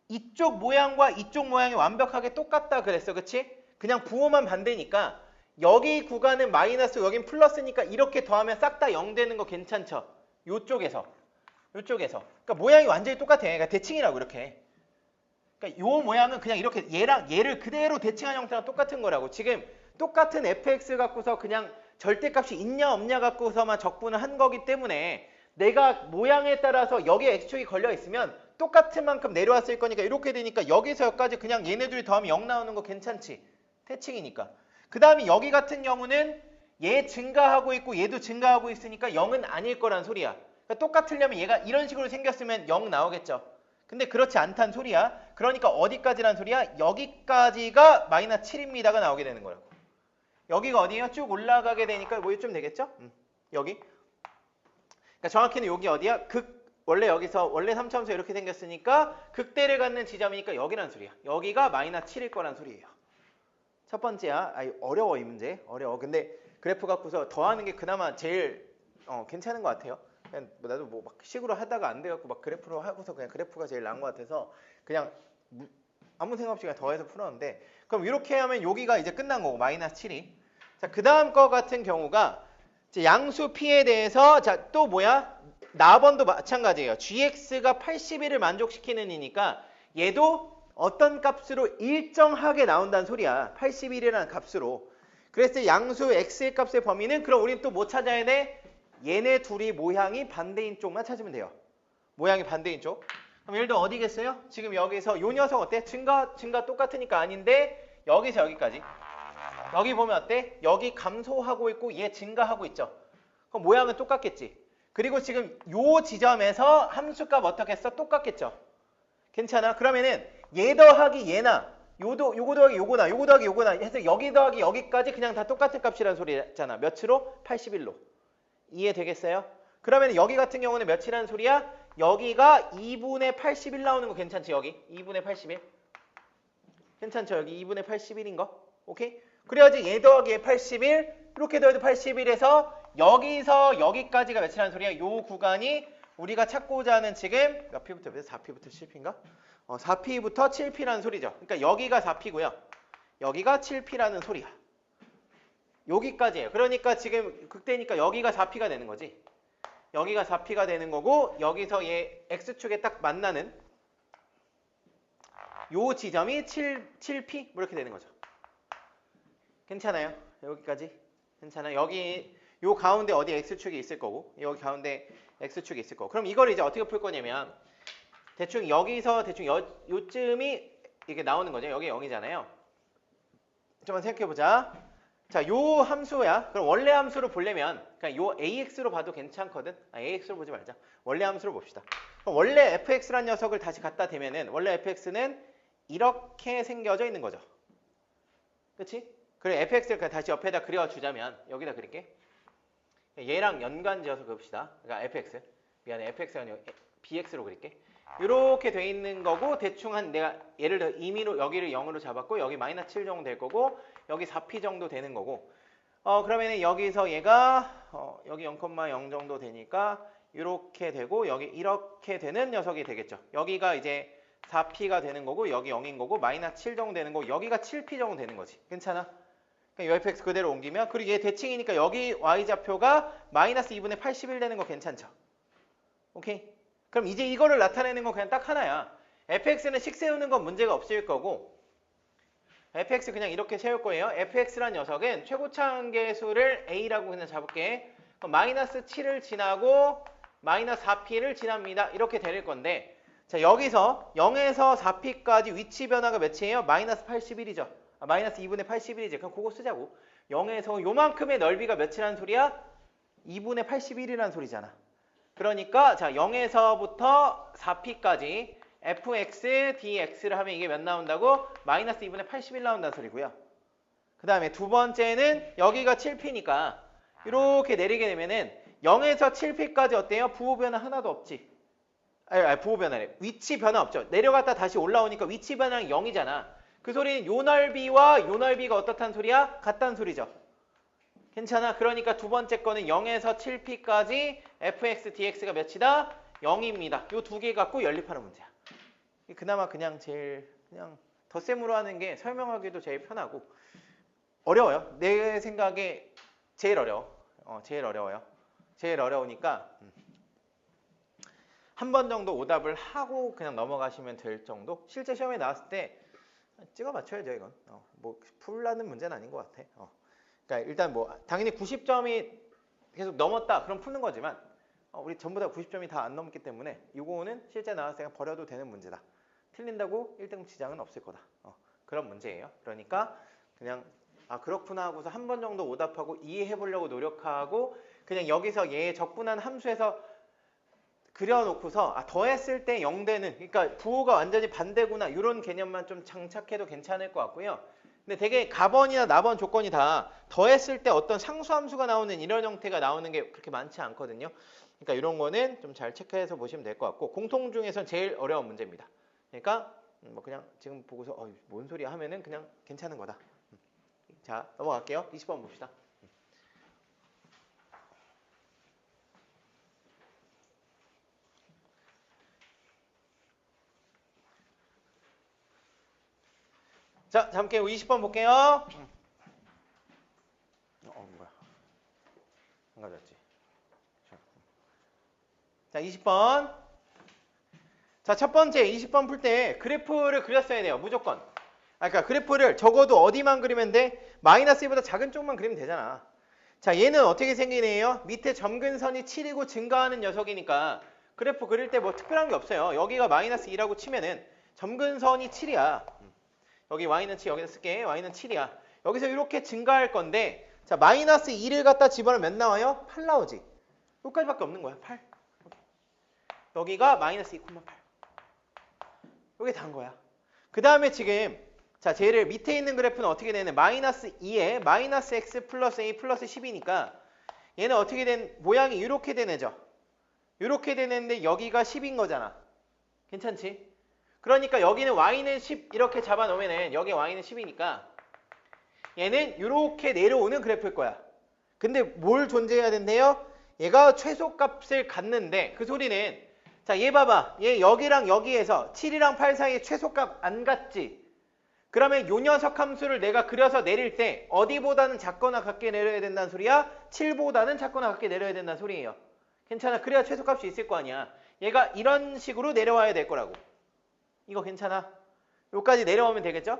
이쪽 모양과 이쪽 모양이 완벽하게 똑같다 그랬어. 그치? 그냥 부호만 반대니까 여기 구간은 마이너스 여긴 플러스니까 이렇게 더하면 싹 다 0 되는 거 괜찮죠? 요쪽에서. 그러니까 모양이 완전히 똑같아. 그러니까 대칭이라고 이렇게. 그러니까 요 모양은 그냥 이렇게 얘를 그대로 대칭한 형태랑 똑같은 거라고. 지금 똑같은 fx 갖고서 그냥 절대값이 있냐 없냐 갖고서만 적분을 한 거기 때문에 내가 모양에 따라서 여기에 x축이 걸려 있으면 똑같은 만큼 내려왔을 거니까 이렇게 되니까 여기서 여기까지 그냥 얘네 둘이 더하면 0 나오는 거 괜찮지? 태칭이니까. 그 다음에 여기 같은 경우는 얘 증가하고 있고 얘도 증가하고 있으니까 0은 아닐 거란 소리야. 그러니까 똑같으려면 얘가 이런 식으로 생겼으면 0 나오겠죠. 근데 그렇지 않단 소리야. 그러니까 어디까지란 소리야? 여기까지가 마이너스 7입니다가 나오게 되는 거라고. 여기가 어디예요? 쭉 올라가게 되니까 뭐 이쯤 되겠죠? 여기. 그러니까 정확히는 여기 어디야? 원래 여기서 원래 3차함수 이렇게 생겼으니까 극대를 갖는 지점이니까 여기란 소리야. 여기가 마이너스 7일 거란 소리예요. 첫 번째야. 어려워 이 문제. 어려워. 근데 그래프 갖고서 더하는 게 그나마 제일 괜찮은 것 같아요. 그냥 나도 뭐 막 식으로 하다가 안 돼갖고 막 그래프로 하고서 그냥 그래프가 제일 나은 것 같아서 그냥 아무 생각 없이 그냥 더해서 풀었는데, 그럼 이렇게 하면 여기가 이제 끝난 거고 마이너스 7이. 자, 그 다음 거 같은 경우가 이제 양수 P에 대해서 자 또 뭐야? 나번도 마찬가지예요. gx가 81을 만족시키는 이니까 얘도 어떤 값으로 일정하게 나온다는 소리야. 81이라는 값으로. 그래서 양수 x의 값의 범위는 그럼 우리는 또 뭐 찾아야 돼? 얘네 둘이 모양이 반대인 쪽만 찾으면 돼요. 모양이 반대인 쪽. 그럼 예를 들어 어디겠어요? 지금 여기서 요 녀석 어때? 증가 똑같으니까 아닌데 여기서 여기까지. 여기 보면 어때? 여기 감소하고 있고 얘 증가하고 있죠. 그럼 모양은 똑같겠지. 그리고 지금 요 지점에서 함수값 어떻게 했어? 똑같겠죠. 괜찮아? 그러면은 얘 더하기 얘나 요거 더하기 요거나 요거 더하기 요거나 해서 여기 더하기 여기까지 그냥 다 똑같은 값이라는 소리잖아. 몇으로? 81로. 이해되겠어요? 그러면 여기 같은 경우는 몇이라는 소리야? 여기가 2분의 81 나오는 거 괜찮지? 여기 2분의 81 괜찮죠? 여기 2분의 81인 거. 오케이? 그래야지 얘 더하기 얘 81 이렇게 더해도 81에서 여기서 여기까지가 몇이라는 소리야? 요 구간이 우리가 찾고자 하는 지금 몇 P부터 4P부터 7P인가? 4P부터 7P라는 소리죠. 그러니까 여기가 4P고요. 여기가 7P라는 소리야. 여기까지예요. 그러니까 지금 극대니까 여기가 4P가 되는 거지. 여기가 4P가 되는 거고 여기서 얘 X축에 딱 만나는 요 지점이 7P 뭐 이렇게 되는 거죠. 괜찮아요? 여기까지? 괜찮아요? 여기 요 가운데 어디 X축이 있을 거고 여기 가운데 X축이 있을 거고 그럼 이걸 이제 어떻게 풀 거냐면 대충 여기서 대충 요쯤이 이게 나오는 거죠. 여기 0이잖아요. 좀만 생각해보자. 자, 요 함수야. 그럼 원래 함수로 보려면 그냥 요 AX로 봐도 괜찮거든. AX로 보지 말자. 원래 함수로 봅시다. 그럼 원래 FX라는 녀석을 다시 갖다 대면은 원래 FX는 이렇게 생겨져 있는 거죠. 그치? 그래 FX를 그냥 다시 옆에다 그려주자면 여기다 그릴게. 얘랑 연관지어서 그읍시다. 그러니까 FX. 미안해. FX가 아니고 BX로 그릴게. 이렇게 돼 있는 거고 대충 한 내가 예를 들어 임의로 여기를 0으로 잡았고 여기 마이너스 7 정도 될 거고 여기 4P 정도 되는 거고 그러면은 여기서 얘가 여기 0,0 정도 되니까 이렇게 되고 여기 이렇게 되는 녀석이 되겠죠. 여기가 이제 4P가 되는 거고 여기 0인 거고 마이너스 7 정도 되는 거고 여기가 7P 정도 되는 거지. 괜찮아? 그러니까 fx 그대로 옮기면 그리고 얘 대칭이니까 여기 y좌표가 마이너스 2분의 81 되는 거 괜찮죠? 오케이? 그럼 이제 이거를 나타내는 건 그냥 딱 하나야. fx는 식 세우는 건 문제가 없을 거고 fx 그냥 이렇게 세울 거예요. fx란 녀석은 최고차항계수를 a라고 그냥 잡을게. 그럼 마이너스 7을 지나고 마이너스 4p를 지납니다. 이렇게 될 건데 자 여기서 0에서 4p까지 위치 변화가 몇이에요? 마이너스 81이죠. 마이너스 2분의 81이지. 그럼 그거 쓰자고. 0에서 요만큼의 넓이가 몇이라는 소리야? 2분의 81이라는 소리잖아. 그러니까 자 0에서부터 4p까지 fx, dx를 하면 이게 몇 나온다고? 마이너스 2분의 81 나온다는 소리고요. 그 다음에 두 번째는 여기가 7p니까 이렇게 내리게 되면은 0에서 7p까지 어때요? 부호 변화 하나도 없지. 부호 변화래. 위치 변화 없죠. 내려갔다 다시 올라오니까 위치 변화는 0이잖아. 그 소리는 요 넓이와 요 넓이가 어떻다는 소리야? 같다는 소리죠. 괜찮아? 그러니까 두 번째 거는 0에서 7p까지 fx, dx가 몇이다? 0입니다. 요 두 개 갖고 연립하는 문제야. 그나마 그냥 제일 그냥 덧셈으로 하는 게 설명하기도 제일 편하고 어려워요. 내 생각에 제일 어려워. 제일 어려워요. 제일 어려우니까 한 번 정도 오답을 하고 그냥 넘어가시면 될 정도? 실제 시험에 나왔을 때 찍어 맞춰야죠 이건. 뭐 풀라는 문제는 아닌 것 같아. 그러니까 일단 뭐 당연히 90점이 계속 넘었다 그럼 푸는 거지만 우리 전부 다 90점이 다 안 넘기 때문에 이거는 실제 나왔을 때 버려도 되는 문제다. 틀린다고 1등 지장은 없을 거다. 그런 문제예요. 그러니까 그냥 그렇구나 하고서 한 번 정도 오답하고 이해해 보려고 노력하고 그냥 여기서 얘 적분한 함수에서 그려놓고서 더했을 때 0되는, 그러니까 부호가 완전히 반대구나 이런 개념만 좀 장착해도 괜찮을 것 같고요. 근데 되게 가번이나 나번 조건이 다 더했을 때 어떤 상수함수가 나오는 이런 형태가 나오는 게 그렇게 많지 않거든요. 그러니까 이런 거는 좀 잘 체크해서 보시면 될 것 같고, 공통 중에선 제일 어려운 문제입니다. 그러니까 뭐 그냥 지금 보고서 뭔 소리야 하면은 그냥 괜찮은 거다. 자, 넘어갈게요. 20번 봅시다. 자, 잠깐 20번 볼게요. 뭐야. 안 가졌지. 자, 20번. 자, 첫 번째 20번 풀 때 그래프를 그렸어야 돼요. 무조건. 그러니까 그래프를 적어도 어디만 그리면 돼? 마이너스 2보다 작은 쪽만 그리면 되잖아. 자, 얘는 어떻게 생기네요? 밑에 점근선이 7이고 증가하는 녀석이니까 그래프 그릴 때 뭐 특별한 게 없어요. 여기가 마이너스 2라고 치면은 점근선이 7이야. 여기 y는 7, 여기다 쓸게. y는 7이야. 여기서 이렇게 증가할 건데, 자, 마이너스 2를 갖다 집어넣으면 몇 나와요? 8 나오지. 여기까지밖에 없는 거야. 8. 여기가 마이너스 2,8. 이게 다인 거야. 그 다음에 지금 자, 쟤를 밑에 있는 그래프는 어떻게 되는? 마이너스 2에 마이너스 x 플러스 a 플러스 10이니까 얘는 어떻게 된 모양이 이렇게 된 애죠. 이렇게 된 애인데 여기가 10인 거잖아. 괜찮지? 그러니까 여기는 y는 10 이렇게 잡아놓으면은 여기 y는 10이니까 얘는 이렇게 내려오는 그래프일 거야. 근데 뭘 존재해야 된대요? 얘가 최소값을 갖는데, 그 소리는 자, 얘 봐봐. 얘 여기랑 여기에서 7이랑 8 사이에 최소값 안 같지? 그러면 요 녀석 함수를 내가 그려서 내릴 때 어디보다는 작거나 같게 내려야 된다는 소리야? 7보다는 작거나 같게 내려야 된다는 소리예요. 괜찮아. 그래야 최소값이 있을 거 아니야. 얘가 이런 식으로 내려와야 될 거라고. 이거 괜찮아? 여기까지 내려오면 되겠죠?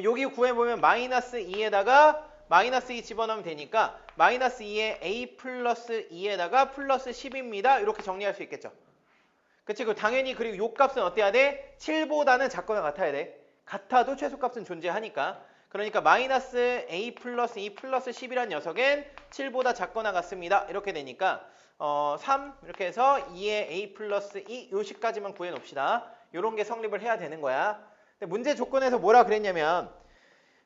여기 구해보면 마이너스 2에다가 마이너스 2 집어넣으면 되니까 마이너스 2에 a 플러스 2에다가 플러스 10입니다. 이렇게 정리할 수 있겠죠? 그치? 당연히 그리고 요 값은 어때야 돼? 7보다는 작거나 같아야 돼. 같아도 최소값은 존재하니까. 그러니까 마이너스 a 플러스 2 플러스 10이란 녀석은 7보다 작거나 같습니다. 이렇게 되니까 3 이렇게 해서 2에 a 플러스 2 요 식까지만 구해놓읍시다. 요런 게 성립을 해야 되는 거야. 근데 문제 조건에서 뭐라 그랬냐면,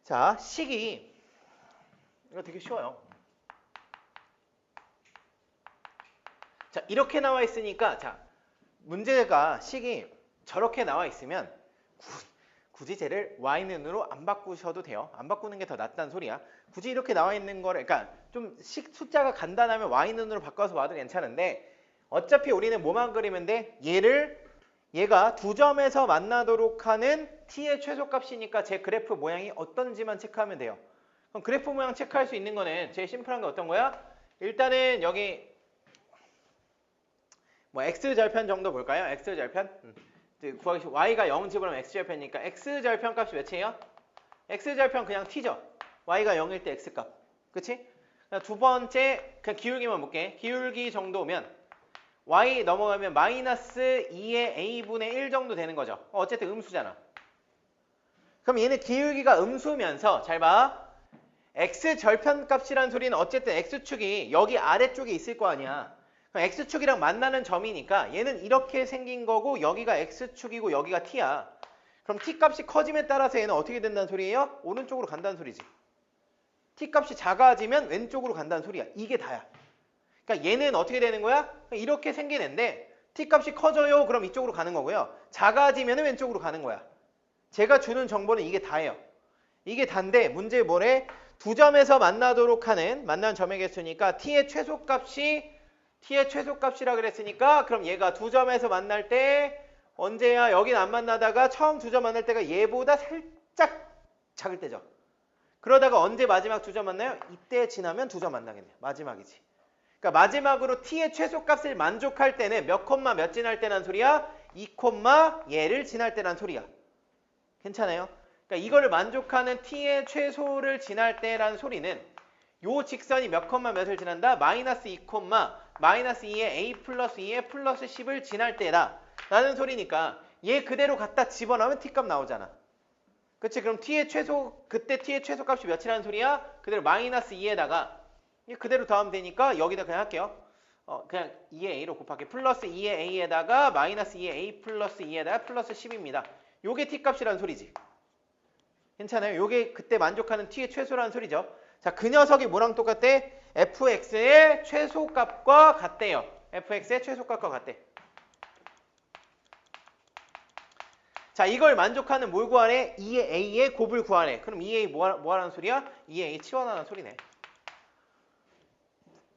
자, 식이 이거 되게 쉬워요. 자, 이렇게 나와 있으니까, 자, 문제가 식이 저렇게 나와 있으면 굳이 쟤를 y는으로 안 바꾸셔도 돼요. 안 바꾸는 게 더 낫다는 소리야. 굳이 이렇게 나와 있는 거를, 그러니까 좀 숫자가 간단하면 y는으로 바꿔서 와도 괜찮은데, 어차피 우리는 뭐만 그리면 돼? 얘가 두 점에서 만나도록 하는 t의 최소값이니까 제 그래프 모양이 어떤지만 체크하면 돼요. 그럼 그래프 모양 체크할 수 있는 거는 제일 심플한 게 어떤 거야? 일단은 여기 뭐 x절편 정도 볼까요? x절편? 구하기 쉽 y가 0 집어넣으면 x절편이니까 x절편 값이 몇이에요? x절편 그냥 t죠. y가 0일 때 x값. 그치? 두 번째 그냥 기울기만 볼게. 기울기 정도면 y 넘어가면 마이너스 2의 a분의 1 정도 되는 거죠. 어쨌든 음수잖아. 그럼 얘는 기울기가 음수면서 잘 봐. x절편값이란 소리는 어쨌든 x축이 여기 아래쪽에 있을 거 아니야. 그럼 x축이랑 만나는 점이니까 얘는 이렇게 생긴 거고 여기가 x축이고 여기가 t야. 그럼 t값이 커짐에 따라서 얘는 어떻게 된다는 소리예요? 오른쪽으로 간다는 소리지. t값이 작아지면 왼쪽으로 간다는 소리야. 이게 다야. 그러니까 얘는 어떻게 되는 거야? 이렇게 생긴 애인데 t값이 커져요. 그럼 이쪽으로 가는 거고요. 작아지면 왼쪽으로 가는 거야. 제가 주는 정보는 이게 다예요. 이게 다인데 문제 뭐래? 두 점에서 만나도록 하는 만난 점의 개수니까 t의 최소값이라 그랬으니까 그럼 얘가 두 점에서 만날 때 언제야? 여긴 안 만나다가 처음 두 점 만날 때가 얘보다 살짝 작을 때죠. 그러다가 언제 마지막 두 점 만나요? 이때 지나면 두 점 만나겠네요. 마지막이지. 그러니까 마지막으로 t의 최소값을 만족할 때는 몇 콤마 몇 지날 때란 소리야? 2 콤마 얘를 지날 때란 소리야. 괜찮아요? 그러니까 이거를 만족하는 t의 최소를 지날 때란 소리는 요 직선이 몇 콤마 몇을 지난다? 마이너스 2 콤마 마이너스 2에 a 플러스 2에 플러스 10을 지날 때다 라는 소리니까 얘 그대로 갖다 집어넣으면 t값 나오잖아. 그치? 그럼 그때 t의 최소값이 몇이라는 소리야? 그대로 마이너스 2에다가 얘 그대로 더하면 되니까 여기다 그냥 할게요. 그냥 2의 a로 곱할게. 플러스 2의 a에다가 마이너스 2의 a 플러스 2에다가 플러스 10입니다. 요게 t값이라는 소리지. 괜찮아요? 요게 그때 만족하는 t의 최소라는 소리죠. 자, 그 녀석이 뭐랑 똑같대? fx의 최소값과 같대요. fx의 최소값과 같대. 자, 이걸 만족하는 뭘 구하래? 2의 a의 곱을 구하래. 그럼 2a 뭐 하라는 소리야? 2a 치워나라는 소리네.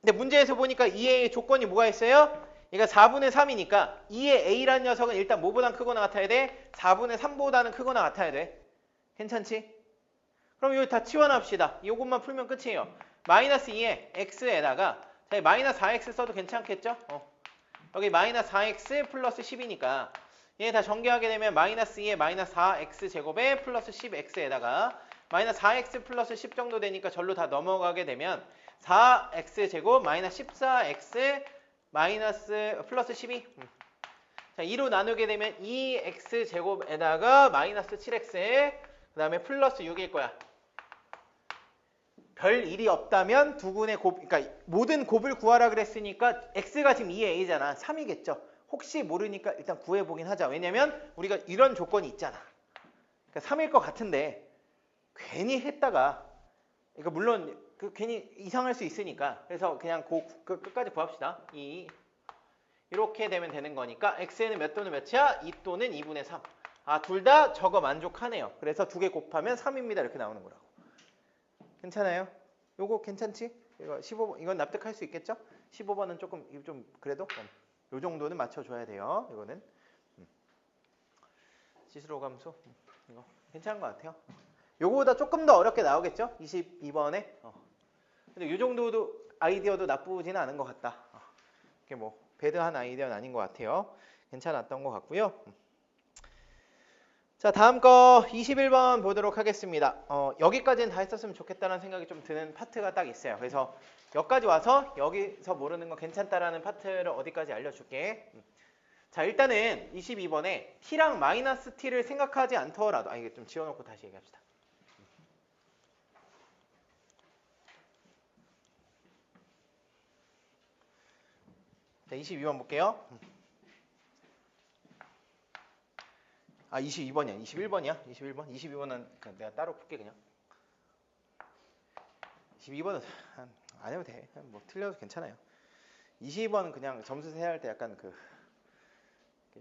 근데 문제에서 보니까 2a의 조건이 뭐가 있어요? 얘가 4분의 3이니까 2의 a라는 녀석은 일단 뭐보다 크거나 같아야 돼? 4분의 3보다는 크거나 같아야 돼. 괜찮지? 그럼 이거 다 치워납시다. 이것만 풀면 끝이에요. 마이너스 2에 x에다가 자, 마이너스 4x 써도 괜찮겠죠? 여기 마이너스 4x 플러스 10이니까 얘 다 전개하게 되면 마이너스 2에 마이너스 4x 제곱에 플러스 10x에다가 마이너스 4x 플러스 10 정도 되니까 절로 다 넘어가게 되면 4x 제곱 마이너스 14x 마이너스 플러스 12 자 2로 나누게 되면 2x 제곱에다가 마이너스 7x 그 다음에 플러스 6일 거야. 별 일이 없다면 두근의 곱, 그러니까 모든 곱을 구하라 그랬으니까 x가 지금 2의 a잖아. 3이겠죠. 혹시 모르니까 일단 구해보긴 하자. 왜냐면 우리가 이런 조건이 있잖아. 그러니까 3일 것 같은데 괜히 했다가 그러니까 물론 괜히 이상할 수 있으니까 그래서 그냥 끝까지 구합시다. 2 이렇게 되면 되는 거니까 x는 몇 또는 몇이야? 2 또는 2분의 3. 아, 둘 다 저거 만족하네요. 그래서 두 개 곱하면 3입니다. 이렇게 나오는 거라고. 괜찮아요? 요거 괜찮지? 이거 15번 이건 납득할 수 있겠죠? 15번은 조금 좀 그래도 요 정도는 맞춰줘야 돼요. 이거는 지수로 감수 이거 괜찮은 것 같아요. 요거보다 조금 더 어렵게 나오겠죠? 22번에 근데 요 정도도 아이디어도 나쁘지는 않은 것 같다. 이게 뭐 배드한 아이디어는 아닌 것 같아요. 괜찮았던 것 같고요. 자, 다음 거 21번 보도록 하겠습니다. 여기까지는 다 했었으면 좋겠다는 생각이 좀 드는 파트가 딱 있어요. 그래서 여기까지 와서 여기서 모르는 거 괜찮다라는 파트를 어디까지 알려줄게. 자, 일단은 22번에 t랑 마이너스 t를 생각하지 않더라도 이게 좀 지워놓고 다시 얘기합시다. 자, 22번 볼게요. 22번이야. 21번이야. 21번. 22번은 그냥 내가 따로 풀게 그냥. 22번은 안 해도 돼. 뭐 틀려도 괜찮아요. 22번은 그냥 점수 세할 때 약간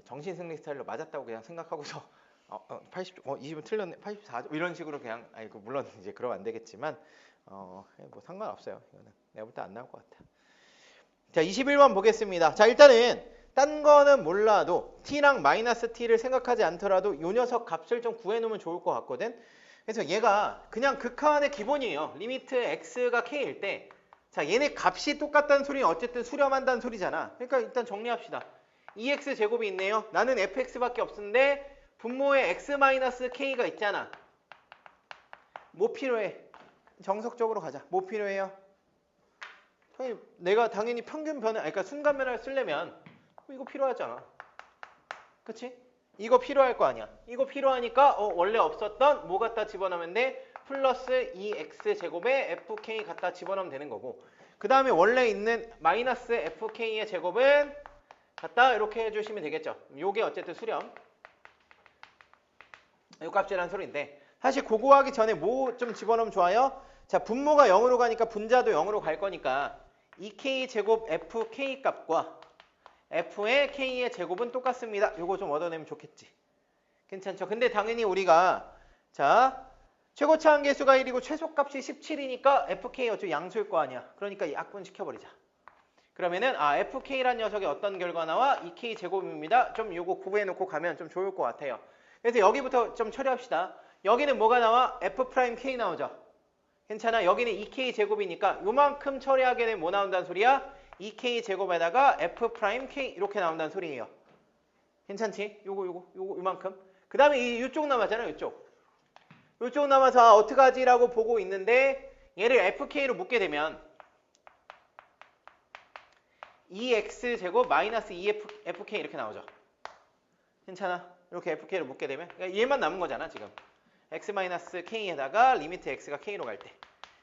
정신승리 스타일로 맞았다고 그냥 생각하고서 20번 틀렸네. 84점 이런 식으로 그냥 물론 이제 그러면 안 되겠지만 뭐 상관없어요. 이거는 내가 볼 때 안 나올 것 같아. 자, 21번 보겠습니다. 자, 일단은 딴 거는 몰라도 t랑 마이너스 t를 생각하지 않더라도 요 녀석 값을 좀 구해놓으면 좋을 것 같거든. 그래서 얘가 그냥 극한의 기본이에요. 리미트 x가 k일 때 자, 얘네 값이 똑같다는 소리는 어쨌든 수렴한다는 소리잖아. 그러니까 일단 정리합시다. 2x 제곱이 있네요. 나는 fx밖에 없는데 분모에 x-k가 있잖아. 뭐 필요해? 정석적으로 가자. 뭐 필요해요? 내가 당연히 평균 변화, 그러니까 순간 변화를 쓰려면 이거 필요하잖아. 그치? 이거 필요할 거 아니야. 이거 필요하니까 원래 없었던 뭐 갖다 집어넣으면 돼? 플러스 2x 제곱에 fk 갖다 집어넣으면 되는 거고 그 다음에 원래 있는 마이너스 fk의 제곱은 갖다 이렇게 해주시면 되겠죠. 요게 어쨌든 수렴. 요 값이라는 소리인데 사실 그거 하기 전에 뭐 좀 집어넣으면 좋아요? 자, 분모가 0으로 가니까 분자도 0으로 갈 거니까 2k 제곱 fk 값과 f의 k의 제곱은 똑같습니다. 요거 좀 얻어내면 좋겠지. 괜찮죠? 근데 당연히 우리가 자 최고차 한계수가 1이고 최소값이 17이니까 fk 어차피 양수일 거 아니야. 그러니까 약분 시켜버리자. 그러면은 fk란 녀석이 어떤 결과 나와? 2k 제곱입니다. 좀 요거 구분해놓고 가면 좀 좋을 것 같아요. 그래서 여기부터 좀 처리합시다. 여기는 뭐가 나와? f'k 나오죠. 괜찮아? 여기는 2k 제곱이니까 요만큼 처리하게 되면 뭐 나온다는 소리야? 2k 제곱에다가 f'k 이렇게 나온다는 소리예요. 괜찮지? 요만큼. 그 다음에 이쪽 남았잖아요. 요쪽 남아서 어떡하지라고 보고 있는데 얘를 fk로 묶게 되면 2x 제곱 마이너스 2fk 이렇게 나오죠. 괜찮아? 이렇게 fk를 묶게 되면 그러니까 얘만 남은 거잖아 지금. x 마이너스 k에다가 리미트 x가 k로 갈 때.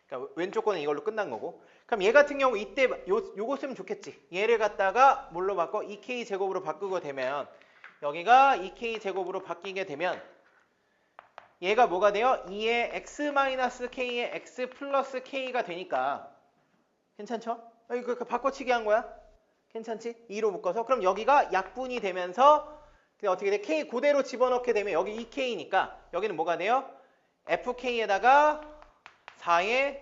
그러니까 왼쪽 거는 이걸로 끝난 거고. 그럼 얘 같은 경우 이때 요거 쓰면 좋겠지. 얘를 갖다가 뭘로 바꿔? 2k 제곱으로 바꾸게 되면 여기가 2k 제곱으로 바뀌게 되면 얘가 뭐가 돼요? 2의 x 마이너스 k의 x 플러스 k가 되니까 괜찮죠? 이거 바꿔치기 한 거야? 괜찮지? 2로 묶어서 그럼 여기가 약분이 되면서 어떻게 돼? k 그대로 집어넣게 되면 여기 2k니까 여기는 뭐가 돼요? fk에다가 4의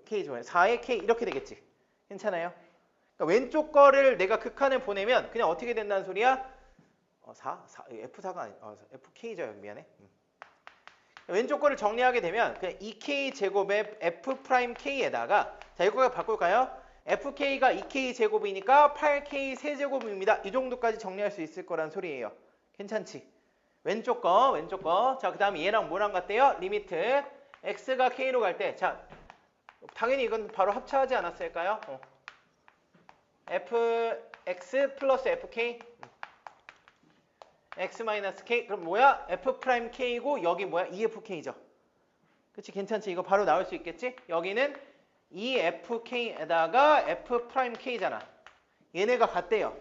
k 좋아요. 4의 k 이렇게 되겠지. 괜찮아요? 그러니까 왼쪽 거를 내가 극한을 보내면 그냥 어떻게 된다는 소리야? 4F4가 아니 FK죠. 미안해. 왼쪽 거를 정리하게 되면 그냥 2K 제곱의 F'K에다가 자 이거 바꿀까요? FK가 2K 제곱이니까 8K 세제곱입니다. 이 정도까지 정리할 수 있을 거란 소리예요. 괜찮지? 왼쪽 거. 자, 그 다음에 얘랑 뭐랑 같대요? 리미트 X가 K로 갈 때 자, 당연히 이건 바로 합차하지 않았을까요? Fx 플러스 FK x 마이너스 k 그럼 뭐야? F'K고 여기 뭐야? EFK죠. 그치? 괜찮지? 이거 바로 나올 수 있겠지? 여기는 EFK에다가 F'K잖아. 얘네가 같대요.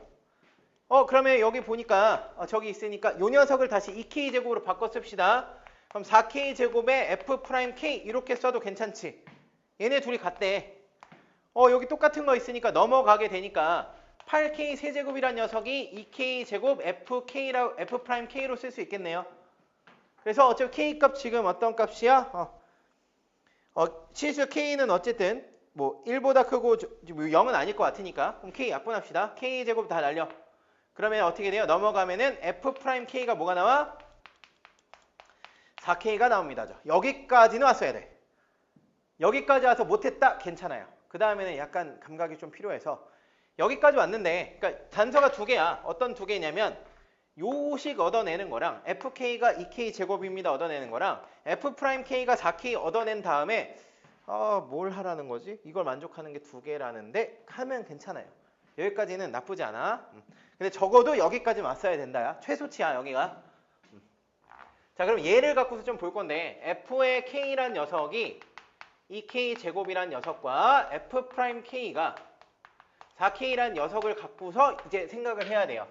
그러면 여기 보니까 저기 있으니까 요 녀석을 다시 2K 제곱으로 바꿔 씁시다. 그럼 4K 제곱에 F'K 이렇게 써도 괜찮지? 얘네 둘이 같대. 여기 똑같은 거 있으니까 넘어가게 되니까 8K 세제곱이란 녀석이 2K 제곱 F'K로 쓸 수 있겠네요. 그래서 어차피 K 값 지금 어떤 값이야? 실수 K는 어쨌든 뭐 1보다 크고 0은 아닐 것 같으니까 그럼 K 약분합시다. K 제곱 다 날려. 그러면 어떻게 돼요? 넘어가면은 F'K가 뭐가 나와? 4K가 나옵니다. 여기까지는 왔어야 돼. 여기까지 와서 못했다? 괜찮아요. 그 다음에는 약간 감각이 좀 필요해서 여기까지 왔는데 그러니까 단서가 두 개야. 어떤 두 개냐면 요식 얻어내는 거랑 FK가 2K 제곱입니다 얻어내는 거랑 F'K가 4K 얻어낸 다음에 뭘 하라는 거지? 이걸 만족하는 게 두 개라는데 하면 괜찮아요. 여기까지는 나쁘지 않아. 근데 적어도 여기까지 왔어야 된다. 최소치야 여기가. 자 그럼 얘를 갖고서 좀 볼 건데 F의 K란 녀석이 2K 제곱이란 녀석과 F'K가 4K란 녀석을 갖고서 이제 생각을 해야 돼요.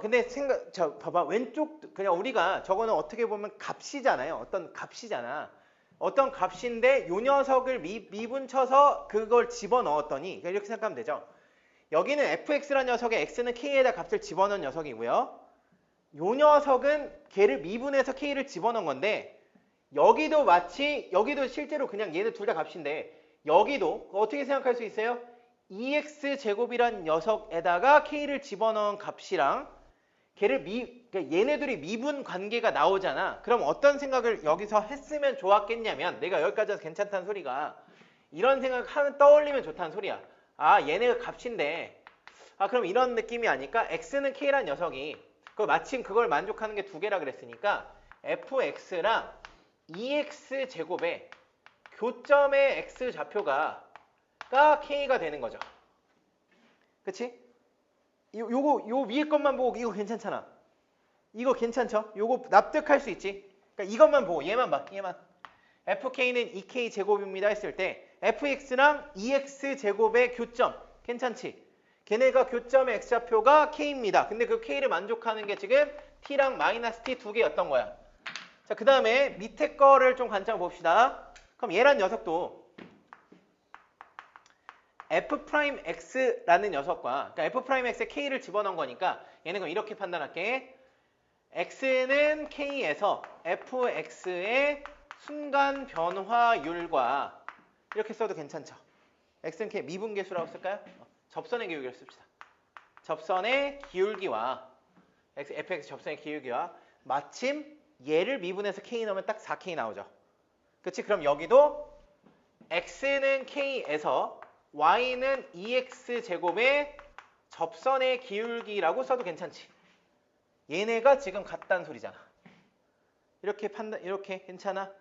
근데 봐봐. 왼쪽, 그냥 우리가 저거는 어떻게 보면 값이잖아요. 어떤 값이잖아. 어떤 값인데 요 녀석을 미분쳐서 그걸 집어넣었더니, 이렇게 생각하면 되죠. 여기는 fx란 녀석에 x는 k에다 값을 집어넣은 녀석이고요. 요 녀석은 걔를 미분해서 k를 집어넣은 건데, 여기도 마치, 여기도 실제로 그냥 얘는 둘 다 값인데, 여기도 어떻게 생각할 수 있어요? 2x 제곱이란 녀석에다가 k를 집어넣은 값이랑 걔를 그러니까 얘네들이 미분 관계가 나오잖아. 그럼 어떤 생각을 여기서 했으면 좋았겠냐면 내가 여기까지 와서 괜찮다는 소리가 이런 생각을 떠올리면 좋다는 소리야. 얘네가 값인데 그럼 이런 느낌이 아닐까? x는 k란 녀석이 마침 그걸 만족하는 게 두 개라 그랬으니까 fx랑 2x 제곱의 교점의 x 좌표가 k가 되는 거죠. 그치? 요 위에 것만 보고 이거 괜찮잖아. 이거 괜찮죠? 요거 납득할 수 있지? 그러니까 이것만 보고 얘만 봐. 얘만. fk는 2k 제곱입니다 했을 때 fx랑 2x 제곱의 교점 괜찮지? 걔네가 교점의 x좌표가 k입니다. 근데 그 k를 만족하는 게 지금 t랑 마이너스 t 두 개였던 거야. 자, 그 다음에 밑에 거를 좀 관점 봅시다. 그럼 얘란 녀석도 f'x라는 녀석과 그러니까 f'x에 k를 집어넣은 거니까 얘는 그럼 이렇게 판단할게. x는 k에서 fx의 순간 변화율과 이렇게 써도 괜찮죠. x는 k 미분계수라고 쓸까요? 접선의 기울기를 씁시다. 접선의 기울기와 fx 접선의 기울기와 마침 얘를 미분해서 k 넣으면 딱 4k 나오죠. 그치? 그럼 여기도 x는 k에서 y는 2x 제곱의 접선의 기울기라고 써도 괜찮지. 얘네가 지금 같다는 소리잖아. 이렇게 이렇게 괜찮아?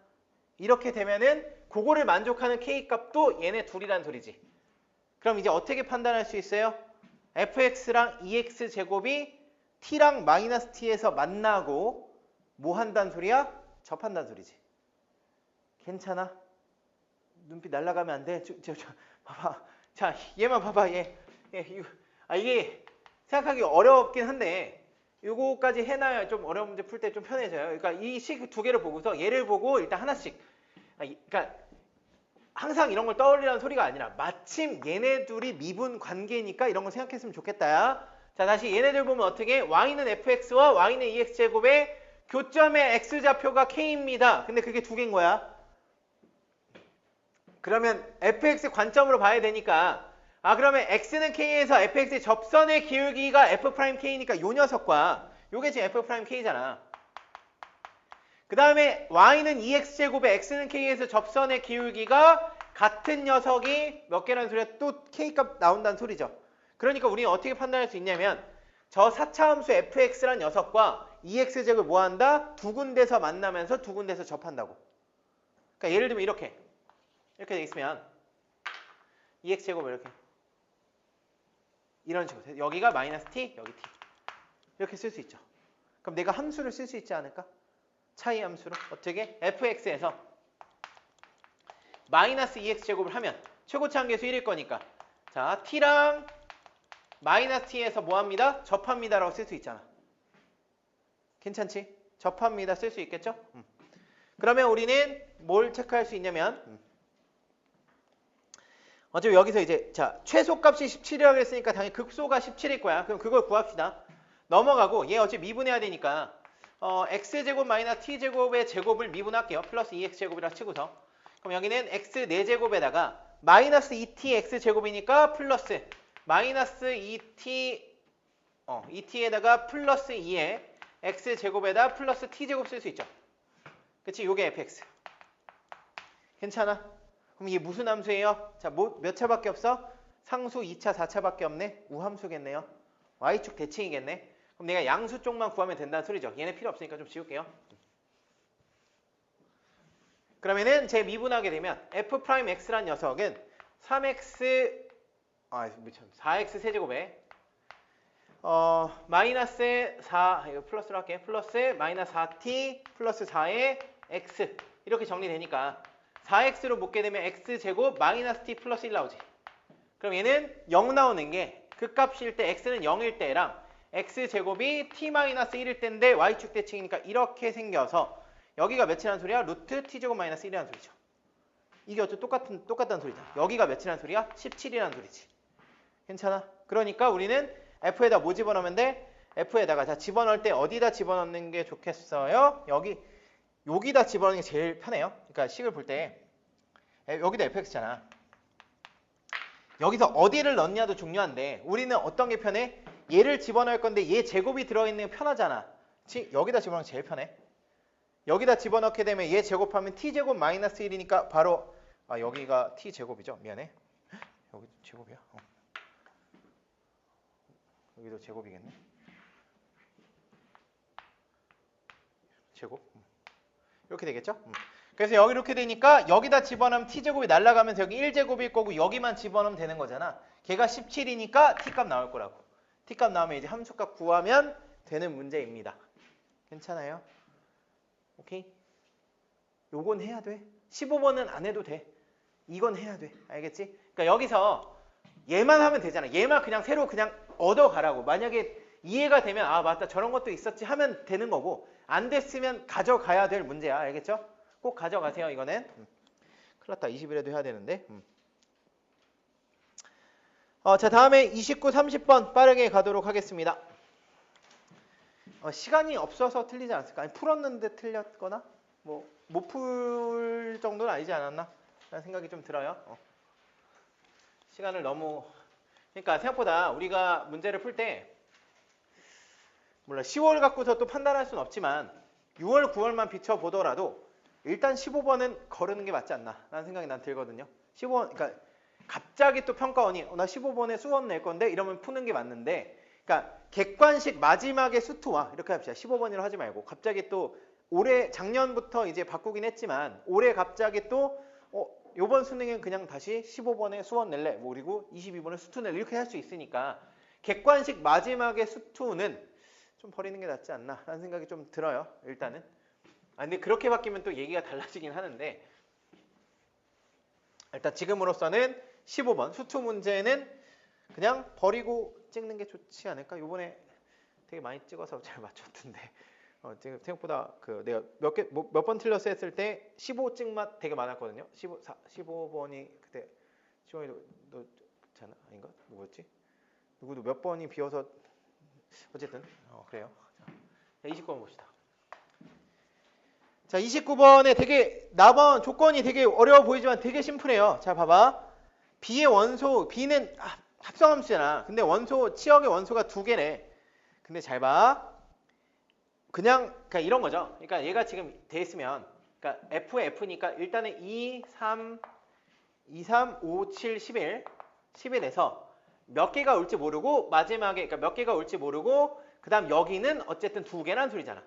이렇게 되면은 그거를 만족하는 k 값도 얘네 둘이란 소리지. 그럼 이제 어떻게 판단할 수 있어요? fx랑 EX 제곱이 t랑 마이너스 t에서 만나고 뭐 한다는 소리야? 접한다는 소리지. 괜찮아? 눈빛 날아가면 안 돼? 봐봐. 자, 얘만 봐봐. 이게 생각하기 어렵긴 한데 요거까지 해놔야 좀 어려운 문제 풀 때 좀 편해져요. 그러니까 이 식 두 개를 보고서 얘를 보고 일단 하나씩. 그러니까 항상 이런 걸 떠올리라는 소리가 아니라 마침 얘네 둘이 미분 관계니까 이런 걸 생각했으면 좋겠다. 자, 다시 얘네들 보면 어떻게? y는 fx와 y는 ex제곱의 교점의 x좌표가 k입니다. 근데 그게 두 개인 거야. 그러면 fx 관점으로 봐야 되니까 그러면 x는 k에서 fx의 접선의 기울기가 f'k니까 요 녀석과 요게 지금 f'k잖아. 그 다음에 y는 2x제곱에 x는 k에서 접선의 기울기가 같은 녀석이 몇 개라는 소리야? 또 k값 나온다는 소리죠. 그러니까 우리는 어떻게 판단할 수 있냐면 저 4차 함수 fx란 녀석과 2x제곱을 뭐한다? 두 군데서 만나면서 두 군데서 접한다고. 그러니까 예를 들면 이렇게 돼 있으면 2x제곱을 이렇게 이런 식으로 여기가 마이너스 t, 여기 t 이렇게 쓸 수 있죠. 그럼 내가 함수를 쓸 수 있지 않을까? 차이 함수로 어떻게? fx에서 마이너스 2x제곱을 하면 최고치 한계수 1일 거니까 자 t랑 마이너스 t에서 뭐합니다? 접합니다 라고 쓸 수 있잖아. 괜찮지? 접합니다 쓸 수 있겠죠? 그러면 우리는 뭘 체크할 수 있냐면 어차피 여기서 이제 자 최소값이 17이라고 했으니까 당연히 극소가 17일 거야. 그럼 그걸 구합시다. 넘어가고 얘 어차피 미분해야 되니까 x제곱 마이너스 t제곱의 제곱을 미분할게요. 플러스 2x제곱이라 치고서 그럼 여기는 x 4제곱에다가 마이너스 2t x제곱이니까 플러스 마이너스 2t 2t에다가 플러스 2에 x제곱에다 플러스 t제곱 쓸 수 있죠. 그치? 요게 fx. 괜찮아? 그럼 이게 무슨 함수예요? 자, 몇 차밖에 없어? 상수 2차, 4차밖에 없네? 우함수겠네요. y축 대칭이겠네. 그럼 내가 양수 쪽만 구하면 된다는 소리죠. 얘네 필요 없으니까 좀 지울게요. 그러면은 제 미분하게 되면 f'x란 녀석은 4x 세제곱에 마이너스 4 이거 플러스로 할게. 플러스 마이너스 4t 플러스 4의 x 이렇게 정리되니까 4x로 묶게 되면 x제곱 마이너스 t 플러스 1 나오지. 그럼 얘는 0 나오는 게 그 값일 때 x는 0일 때랑 x제곱이 t 마이너스 1일 때인데 y축 대칭이니까 이렇게 생겨서 여기가 몇이라는 소리야? 루트 t제곱 마이너스 1이라는 소리죠. 이게 어차피 똑같다는 소리잖아. 여기가 몇이라는 소리야? 17이라는 소리지. 괜찮아? 그러니까 우리는 f에다 뭐 집어넣으면 돼? f에다가 자 집어넣을 때 어디다 집어넣는 게 좋겠어요? 여기다 집어넣는 게 제일 편해요. 그러니까 식을 볼 때 여기다 fx잖아. 여기서 어디를 넣냐도 중요한데 우리는 어떤 게 편해? 얘를 집어넣을 건데 얘 제곱이 들어있는 게 편하잖아. 그치? 여기다 집어넣는 게 제일 편해. 여기다 집어넣게 되면 얘 제곱하면 t제곱 마이너스 1이니까 바로 여기가 t제곱이죠. 미안해. 여기 제곱이야. 여기도 제곱이겠네. 제곱. 이렇게 되겠죠? 그래서 여기 이렇게 되니까 여기다 집어넣으면 t제곱이 날아가면서 여기 1제곱일 거고 여기만 집어넣으면 되는 거잖아. 걔가 17이니까 t값 나올 거라고. t값 나오면 이제 함수값 구하면 되는 문제입니다. 괜찮아요? 오케이? 요건 해야 돼. 15번은 안 해도 돼. 이건 해야 돼. 알겠지? 그러니까 여기서 얘만 하면 되잖아. 얘만 그냥 새로 그냥 얻어가라고. 만약에 이해가 되면 맞다 저런 것도 있었지 하면 되는 거고 안 됐으면 가져가야 될 문제야. 알겠죠? 꼭 가져가세요. 이거는. 큰일 났다. 20일에도 해야 되는데. 자 다음에 29, 30번 빠르게 가도록 하겠습니다. 시간이 없어서 틀리지 않았을까? 아니 풀었는데 틀렸거나 뭐 못 풀 정도는 아니지 않았나? 라는 생각이 좀 들어요. 시간을 너무 그러니까 생각보다 우리가 문제를 풀 때 몰라 10월 갖고서 또 판단할 수는 없지만 6월, 9월만 비춰보더라도 일단 15번은 거르는 게 맞지 않나 라는 생각이 난 들거든요. 15번 그러니까 갑자기 또 평가원이 나 15번에 수원 낼 건데 이러면 푸는 게 맞는데 그러니까 객관식 마지막에 수투와 이렇게 합시다. 15번이라고 하지 말고 갑자기 또 올해 작년부터 이제 바꾸긴 했지만 올해 갑자기 또 요번 수능은 그냥 다시 15번에 수원 낼래, 뭐 그리고 22번에 수투 낼래 이렇게 할 수 있으니까 객관식 마지막에 수투는 좀 버리는 게 낫지 않나 라는 생각이 좀 들어요. 일단은. 근데 그렇게 바뀌면 또 얘기가 달라지긴 하는데 일단 지금으로서는 15번 수투 문제는 그냥 버리고 찍는 게 좋지 않을까? 요번에 되게 많이 찍어서 잘 맞췄던데 지금 생각보다 내가 몇 번 틀렸어 했을 때 15찍만 되게 많았거든요. 15번이 그때 시원이 너잖아 아닌가? 누구였지? 누구도 몇 번이 비어서 어쨌든 그래요. 자, 29번 봅시다. 자, 29번에 되게 남원 조건이 되게 어려워 보이지만 되게 심플해요. 자, 봐봐. B의 원소, B는 합성함수잖아. 근데 치역의 원소가 2개네. 근데 잘 봐. 그러니까 이런 거죠. 그러니까 얘가 지금 돼 있으면, 그러니까 F의 F니까 일단은 2, 3, 5, 7, 11에서 몇 개가 올지 모르고 마지막에, 그러니까 몇 개가 올지 모르고 그 다음 여기는 어쨌든 2개란 소리잖아.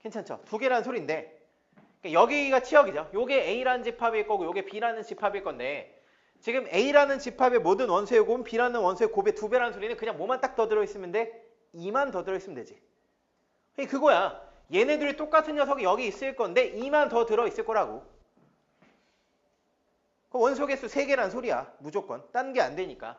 괜찮죠? 2개란 소리인데 그러니까 여기가 치역이죠. 요게 A라는 집합일 거고 요게 B라는 집합일 건데 지금 A라는 집합의 모든 원소의 곱은 B라는 원소의 곱의 2배라는 소리는 그냥 뭐만 딱 더 들어있으면 돼? 2만 더 들어있으면 되지. 그거야. 얘네들이 똑같은 녀석이 여기 있을 건데 2만 더 들어있을 거라고. 원소 개수 3개란 소리야. 무조건. 딴 게 안 되니까.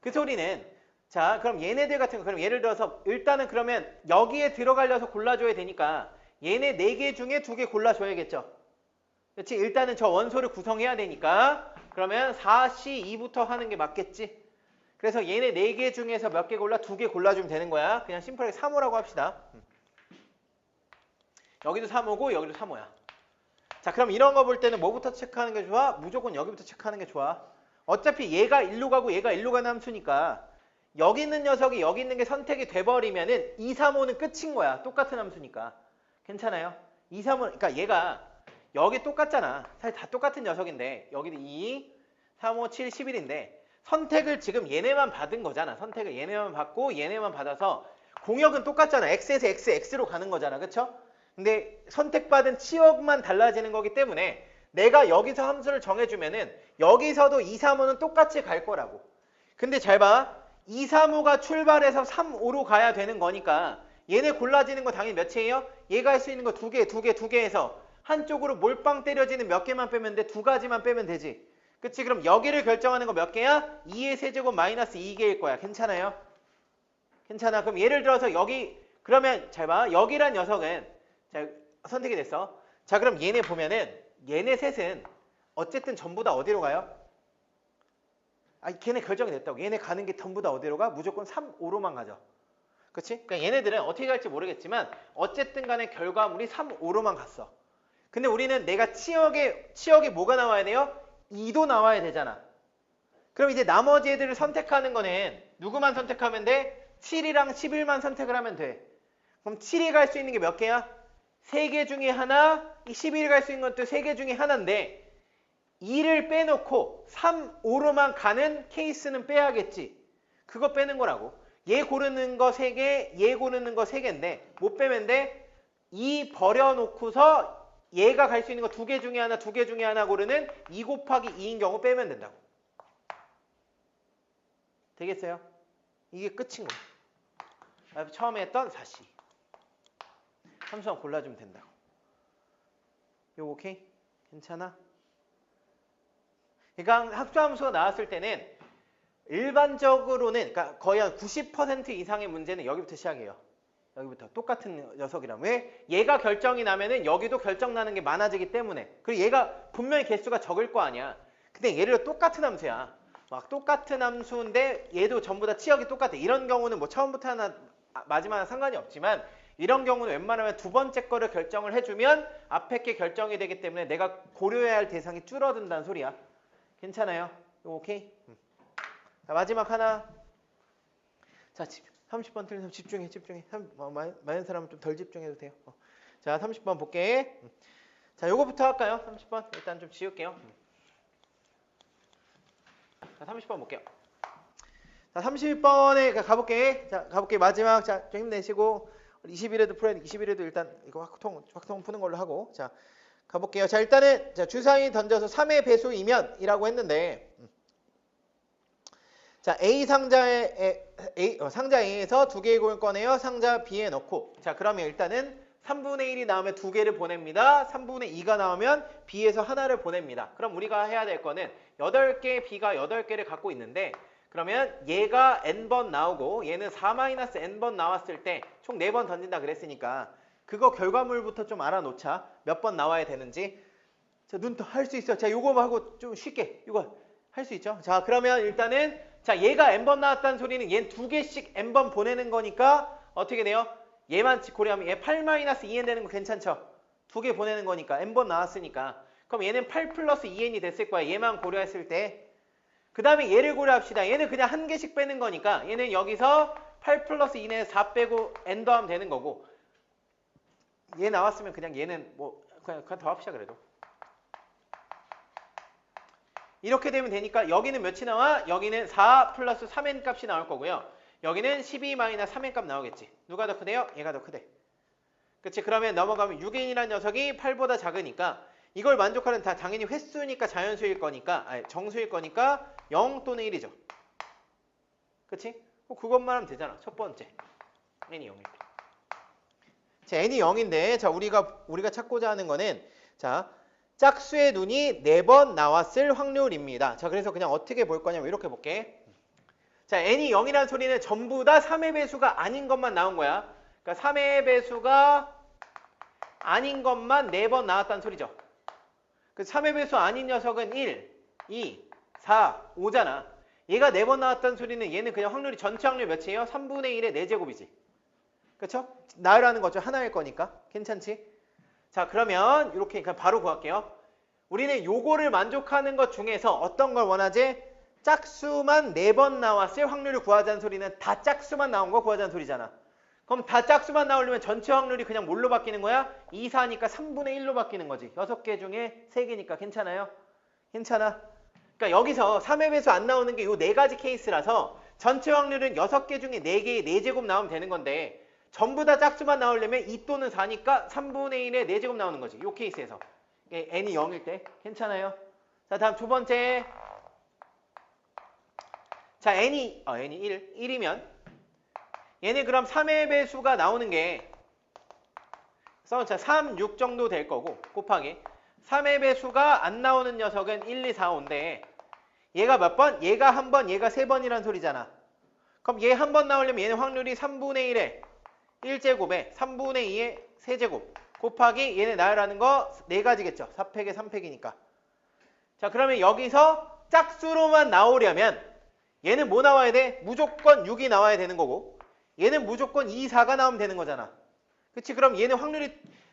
그 소리는 자 그럼 얘네들 같은 거 그럼 예를 들어서 일단은 그러면 여기에 들어갈 녀석 골라줘야 되니까 얘네 4개 중에 2개 골라줘야겠죠. 그렇지? 일단은 저 원소를 구성해야 되니까 그러면 4C2부터 하는 게 맞겠지. 그래서 얘네 4개 중에서 몇 개 골라? 2개 골라주면 되는 거야. 그냥 심플하게 3호라고 합시다. 여기도 3호고 여기도 3호야. 자 그럼 이런 거 볼 때는 뭐부터 체크하는 게 좋아? 무조건 여기부터 체크하는 게 좋아. 어차피 얘가 1로 가고 얘가 1로 가는 함수니까 여기 있는 녀석이 여기 있는 게 선택이 돼버리면은 2, 3호는 끝인 거야. 똑같은 함수니까. 괜찮아요? 2, 3호, 그러니까 얘가 여기 똑같잖아. 사실 다 똑같은 녀석인데 여기도 2, 3, 5, 7, 11인데 선택을 지금 얘네만 받은 거잖아. 선택을 얘네만 받고 얘네만 받아서 공역은 똑같잖아. X에서 X로 가는 거잖아. 그쵸? 근데 선택받은 치역만 달라지는 거기 때문에 내가 여기서 함수를 정해주면은 여기서도 2, 3호는 똑같이 갈 거라고. 근데 잘 봐. 2, 3호가 출발해서 3, 5로 가야 되는 거니까 얘네 골라지는 거 당연히 몇이에요? 얘가 할 수 있는 거 2개 해서 한쪽으로 몰빵 때려지는 몇 개만 빼면 돼? 2가지만 빼면 되지. 그치? 그럼 여기를 결정하는 거 몇 개야? 2의 세제곱 마이너스 2개일 거야. 괜찮아요? 괜찮아. 그럼 예를 들어서 여기 그러면 잘 봐. 여기란 녀석은 자, 선택이 됐어. 자 그럼 얘네 보면은 얘네 셋은 어쨌든 전부 다 어디로 가요? 걔네 결정이 됐다고. 얘네 가는 게 전부 다 어디로 가? 무조건 3, 5로만 가죠. 그치? 그러니까 얘네들은 어떻게 갈지 모르겠지만 어쨌든 간에 결과물이 3, 5로만 갔어. 근데 우리는 내가 치역에 뭐가 나와야 돼요? 2도 나와야 되잖아. 그럼 이제 나머지 애들을 선택하는 거는 누구만 선택하면 돼? 7이랑 11만 선택을 하면 돼. 그럼 7이 갈 수 있는 게 몇 개야? 3개 중에 하나, 11이 갈 수 있는 것도 3개 중에 하나인데 2를 빼놓고 3, 5로만 가는 케이스는 빼야겠지. 그거 빼는 거라고. 얘 고르는 거 3개, 얘 고르는 거 3개인데 못 빼면 돼? 2 버려놓고서 얘가 갈 수 있는 거 2개 중에 하나, 2개 중에 하나 고르는 2 곱하기 2인 경우 빼면 된다고. 되겠어요? 이게 끝인 거야. 처음에 했던 4C. 함수만 골라주면 된다고. 요거 오케이? 괜찮아? 그러니까 합수함수가 나왔을 때는 일반적으로는 그러니까 거의 한 90% 이상의 문제는 여기부터 시작해요. 여기부터 똑같은 녀석이라면 왜? 얘가 결정이 나면은 여기도 결정 나는 게 많아지기 때문에. 그리고 얘가 분명히 개수가 적을 거 아니야. 근데 예를 들어 똑같은 함수야. 막 똑같은 함수인데 얘도 전부 다 치역이 똑같아. 이런 경우는 뭐 처음부터 하나 마지막 하나 상관이 없지만 이런 경우는 웬만하면 두 번째 거를 결정을 해주면 앞에 게 결정이 되기 때문에 내가 고려해야 할 대상이 줄어든다는 소리야. 괜찮아요? 오케이? 자, 마지막 하나. 자, 30번 틀린 사람 집중해. 많은 사람은 좀 덜 집중해도 돼요. 자, 30번 볼게. 자, 요거부터 할까요? 30번. 일단 좀 지울게요. 자, 30번 볼게요. 자, 30번에 가볼게. 자, 가볼게. 마지막. 자, 좀 힘내시고. 21회도 풀어야 돼. 21회도 일단 이거 확통 푸는 걸로 하고. 자, 가볼게요. 자, 일단은 자, 주사위 던져서 3의 배수이면 이라고 했는데 자, A 상자에 상자 A에서 두 개의 공을 꺼내요. 상자 B에 넣고 자, 그러면 일단은 3분의 1이 나오면 두 개를 보냅니다. 3분의 2가 나오면 B에서 하나를 보냅니다. 그럼 우리가 해야 될 거는 8개 B가 8개를 갖고 있는데 그러면 얘가 N번 나오고 얘는 4-N번 나왔을 때 총 4번 던진다 그랬으니까 그거 결과물부터 좀 알아놓자. 몇 번 나와야 되는지. 자, 눈떠 할 수 있어. 자, 요거 하고 좀 쉽게 이거 할 수 있죠. 자, 그러면 일단은 자, 얘가 N번 나왔다는 소리는 얘는 2개씩 N번 보내는 거니까 어떻게 돼요? 얘만 고려하면 얘 8-2n 되는 거 괜찮죠? 2개 보내는 거니까 N번 나왔으니까. 그럼 얘는 8 플러스 2n이 됐을 거야. 얘만 고려했을 때. 그 다음에 얘를 고려합시다. 얘는 그냥 한 개씩 빼는 거니까 얘는 여기서 8 플러스 2n에 4 빼고 n 더하면 되는 거고 얘 나왔으면 그냥 얘는 뭐 그냥 더합시다 그래도. 이렇게 되면 되니까 여기는 몇이 나와? 여기는 4 플러스 3n 값이 나올 거고요. 여기는 12 마이너스 3n 값 나오겠지. 누가 더 크대요? 얘가 더 크대. 그치? 그러면 넘어가면 6n이라는 녀석이 8보다 작으니까 이걸 만족하는 다 당연히 횟수니까 자연수일 거니까 아니 정수일 거니까 0 또는 1이죠. 그치? 그것만 하면 되잖아. 첫 번째. n이 0일 때. 자, n이 0인데 자, 우리가 찾고자 하는 거는 자, 짝수의 눈이 4번 나왔을 확률입니다. 자, 그래서 그냥 어떻게 볼 거냐면 이렇게 볼게. 자, n이 0이라는 소리는 전부 다 3의 배수가 아닌 것만 나온 거야. 그러니까 3의 배수가 아닌 것만 4번 나왔다는 소리죠. 그 3의 배수 아닌 녀석은 1, 2, 4, 5잖아. 얘가 4번 나왔다는 소리는 얘는 그냥 확률이 전체 확률 몇이에요? 3분의 1의 4제곱이지. 그쵸? 나열하는 거죠. 하나일 거니까. 괜찮지? 자, 그러면 이렇게 그냥 바로 구할게요. 우리는 요거를 만족하는 것 중에서 어떤 걸 원하지? 짝수만 4번 나왔을 확률을 구하자는 소리는 다 짝수만 나온 거 구하자는 소리잖아. 그럼 다 짝수만 나오려면 전체 확률이 그냥 뭘로 바뀌는 거야? 2, 4니까 3분의 1로 바뀌는 거지. 6개 중에 3개니까 괜찮아요? 괜찮아? 그러니까 여기서 3의 배수 안 나오는 게 요 4가지 케이스라서 전체 확률은 6개 중에 4개의 4제곱 나오면 되는 건데 전부 다 짝수만 나오려면 2 또는 4니까 3분의 1의 4제곱 나오는 거지. 요 케이스에서. n이 0일 때. 괜찮아요? 자, 다음 두 번째. 자, n이 1이면 얘는 그럼 3의 배수가 나오는 게 자, 3, 6 정도 될 거고 곱하기 3의 배수가 안 나오는 녀석은 1, 2, 4, 5인데 얘가 몇 번? 얘가 한 번, 얘가 3번이란 소리잖아. 그럼 얘 한 번 나오려면 얘는 확률이 3분의 1에 1제곱에 3분의 2에 3제곱 곱하기 얘네 나열하는 거 4가지겠죠. 4팩에 3팩이니까. 자, 그러면 여기서 짝수로만 나오려면 얘는 뭐 나와야 돼? 무조건 6이 나와야 되는 거고 얘는 무조건 2, 4가 나오면 되는 거잖아. 그치? 그럼 얘는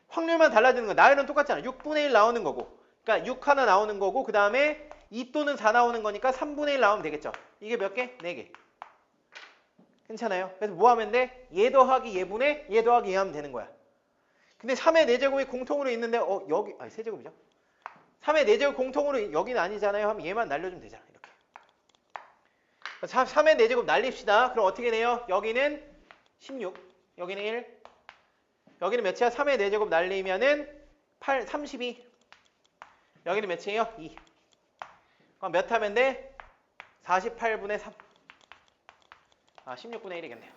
확률만 달라지는 거야. 나열은 똑같잖아. 6분의 1 나오는 거고 그러니까 6 하나 나오는 거고 그 다음에 2 또는 4 나오는 거니까 3분의 1 나오면 되겠죠. 이게 몇 개? 4개. 괜찮아요? 그래서 뭐 하면 돼? 얘 더하기 얘분의 얘 더하기 얘 하면 되는 거야. 근데 3의 4제곱이 공통으로 있는데 여기 세제곱이죠. 3의 4제곱 공통으로 여기는 아니잖아요. 하면 얘만 날려주면 되잖아. 이렇게. 3의 4제곱 날립시다. 그럼 어떻게 돼요? 여기는 16, 여기는 1, 여기는 몇이야? 3의 4제곱 날리면은 8, 32, 여기는 몇이에요? 2. 그럼 몇 하면 돼? 48분의 3. 16분의 1이겠네요.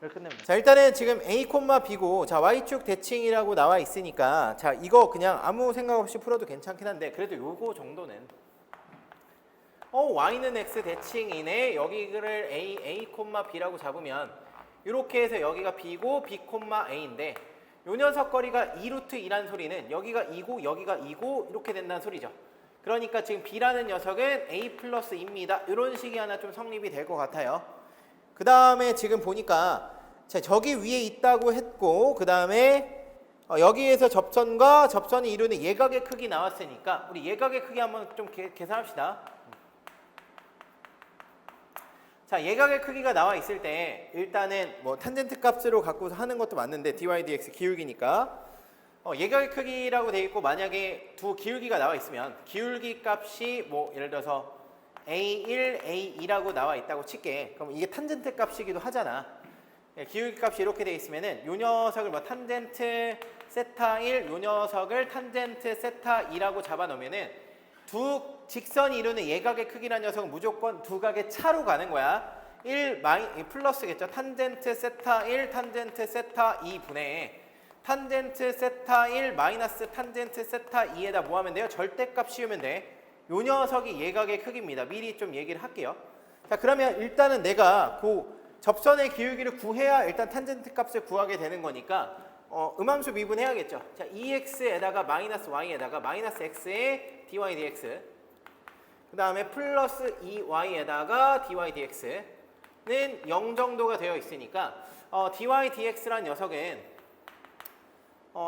이렇게 끝내면 돼. 자, 일단은 지금 A, B고 자, Y축 대칭이라고 나와 있으니까 자, 이거 그냥 아무 생각 없이 풀어도 괜찮긴 한데 그래도 요거 정도는 Y는 X 대칭이네. 여기를 A, B라고 잡으면 이렇게 해서 여기가 B고 B, A인데 요 녀석 거리가 2루트 2란 소리는 여기가 2고 여기가 2고 이렇게 된다는 소리죠. 그러니까 지금 B라는 녀석은 A 플러스 2입니다. 이런 식이 하나 좀 성립이 될 것 같아요. 그 다음에 지금 보니까 자, 저기 위에 있다고 했고 그 다음에 여기에서 접선과 접선이 이루는 예각의 크기 나왔으니까 우리 예각의 크기 한번 좀 계산합시다. 자, 예각의 크기가 나와 있을 때 일단은 뭐 탄젠트 값으로 갖고서 하는 것도 맞는데 dy dx 기울기니까 예각의 크기라고 돼 있고 만약에 두 기울기가 나와 있으면 기울기 값이 뭐 예를 들어서 A1, A2라고 나와 있다고 칠게. 그럼 이게 탄젠트 값이기도 하잖아. 기울기 값이 이렇게 돼 있으면은 요 녀석을 뭐 탄젠트 세타 1 요 녀석을 탄젠트 세타 2라고 잡아놓으면은 두 직선이 이루는 예각의 크기라는 녀석은 무조건 두 각의 차로 가는 거야. 1 플러스겠죠. 탄젠트 세타 1 탄젠트 세타 2 분의 탄젠트 세타 1 마이너스 탄젠트 세타 2에다 뭐 하면 돼요? 절대값 씌우면 돼. 요 녀석이 예각의 크기입니다. 미리 좀 얘기를 할게요. 자, 그러면 일단은 내가 그 접선의 기울기를 구해야 일단 탄젠트 값을 구하게 되는 거니까 음함수 미분해야겠죠. 자, 2x에다가 마이너스 y에다가 마이너스 x에 dy dx 그 다음에 플러스 2y에다가 dy dx는 0 정도가 되어 있으니까 dy dx란 녀석은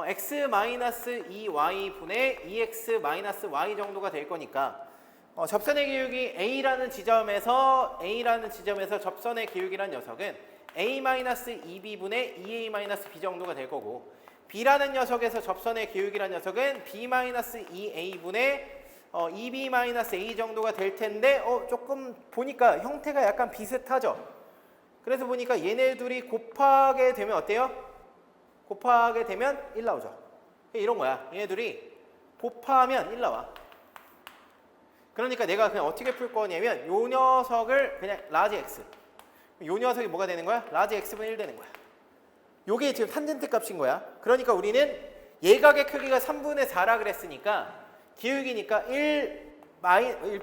x 마이너스 2y 분의 2x 마이너스 y 정도가 될 거니까 접선의 기울기 A라는 지점에서 접선의 기울기란 녀석은 A-2B분의 2A-B 정도가 될 거고 B라는 녀석에서 접선의 기울기란 녀석은 B-2A분의 2B-A 정도가 될 텐데 조금 보니까 형태가 약간 비슷하죠. 그래서 보니까 얘네 둘이 곱하게 되면 어때요? 곱하게 되면 1 나오죠. 이런 거야. 얘네 둘이 곱하면 1 나와. 그러니까 내가 그냥 어떻게 풀 거냐면 요 녀석을 그냥 라지 x 요 녀석이 뭐가 되는 거야? 라지 x분의 1 되는 거야. 요게 지금 탄젠트 값인 거야. 그러니까 우리는 예각의 크기가 3분의 4라 그랬으니까 기울기니까 1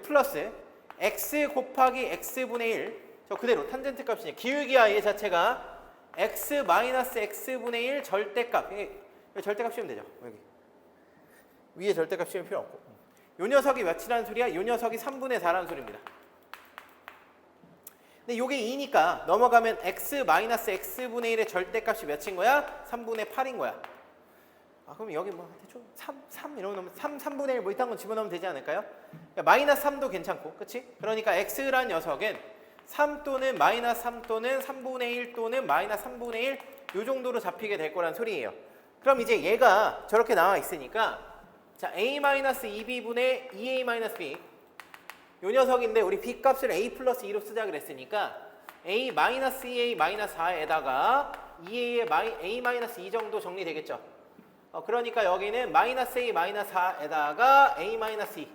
플러스 x 곱하기 x분의 1 저 그대로 탄젠트 값이냐. 기울기야 얘 자체가 x 마이너스 x분의 1 절대값. 절대값 씌우면 되죠. 여기 위에 절대값 씌우면 필요 없고 요 녀석이 몇이라는 소리야? 요 녀석이 3분의 4라는 소리입니다. 근데 요게 2니까 넘어가면 x 마이너스 x분의 1의 절대값이 몇인 거야? 3분의 8인 거야. 그럼 여기 뭐 대충 3 이런 거 넣으면 3분의 1 뭐 이딴 건 집어넣으면 되지 않을까요? 그러니까 마이너스 3도 괜찮고, 그치? 그러니까 x란 녀석은 3 또는 마이너스 3 또는 3분의 1 또는 마이너스 3분의 1 요 정도로 잡히게 될 거란 소리예요. 그럼 이제 얘가 저렇게 나와 있으니까 자, A-2B분의 2A-B 요 녀석인데 우리 B 값을 A 플러스 2로 쓰자 그랬으니까 A-2A-4에다가 2A의 A-2 정도 정리되겠죠. 그러니까 여기는 마이너스 A-4에다가 A-2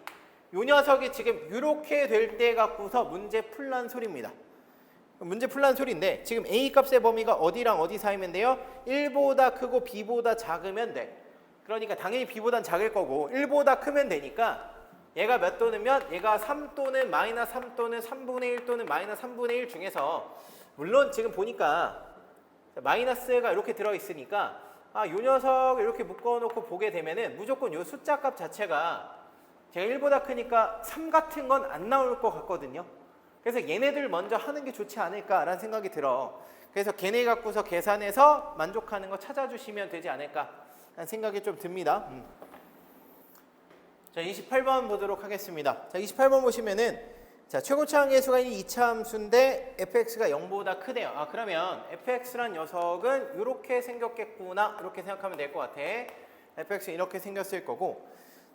요 녀석이 지금 이렇게 될 때 갖고서 문제 풀란 소리입니다. 문제 풀란 소리인데 지금 A 값의 범위가 어디랑 어디 사이면 돼요? 1보다 크고 B보다 작으면 돼. 그러니까 당연히 B보단 작을 거고 1보다 크면 되니까 얘가 몇 또는 몇? 얘가 3 또는 마이너스 3 또는 3분의 1 또는 마이너스 3분의 1 중에서 물론 지금 보니까 마이너스가 이렇게 들어있으니까 요 녀석 이렇게 묶어놓고 보게 되면은 무조건 요 숫자 값 자체가 제가 1보다 크니까 3 같은 건 안 나올 것 같거든요. 그래서 얘네들 먼저 하는 게 좋지 않을까라는 생각이 들어. 그래서 걔네 갖고서 계산해서 만족하는 거 찾아주시면 되지 않을까 라는 생각이 좀 듭니다. 자, 28번 보도록 하겠습니다. 자, 28번 보시면은 자, 최고차 함수가 2차 함수인데 fx가 0보다 크대요. 그러면 fx란 녀석은 이렇게 생겼겠구나 이렇게 생각하면 될 것 같아. fx는 이렇게 생겼을 거고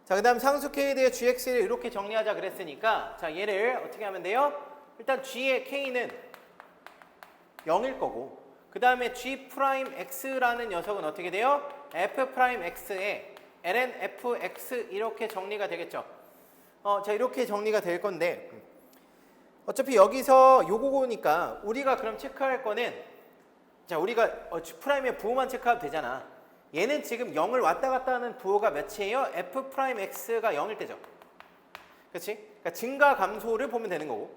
자, 그 다음 상수 k에 대해 gx를 이렇게 정리하자 그랬으니까 자, 얘를 어떻게 하면 돼요? 일단 g의 k는 0일 거고 그 다음에 g'x라는 녀석은 어떻게 돼요? f'x에 ln fx 이렇게 정리가 되겠죠. 자, 이렇게 정리가 될 건데 어차피 여기서 요거니까 우리가 그럼 체크할 거는 자, 우리가 g'의 부호만 체크하면 되잖아. 얘는 지금 0을 왔다 갔다 하는 부호가 몇이에요? f'x가 0일 때죠. 그렇지? 그러니까 증가 감소를 보면 되는 거고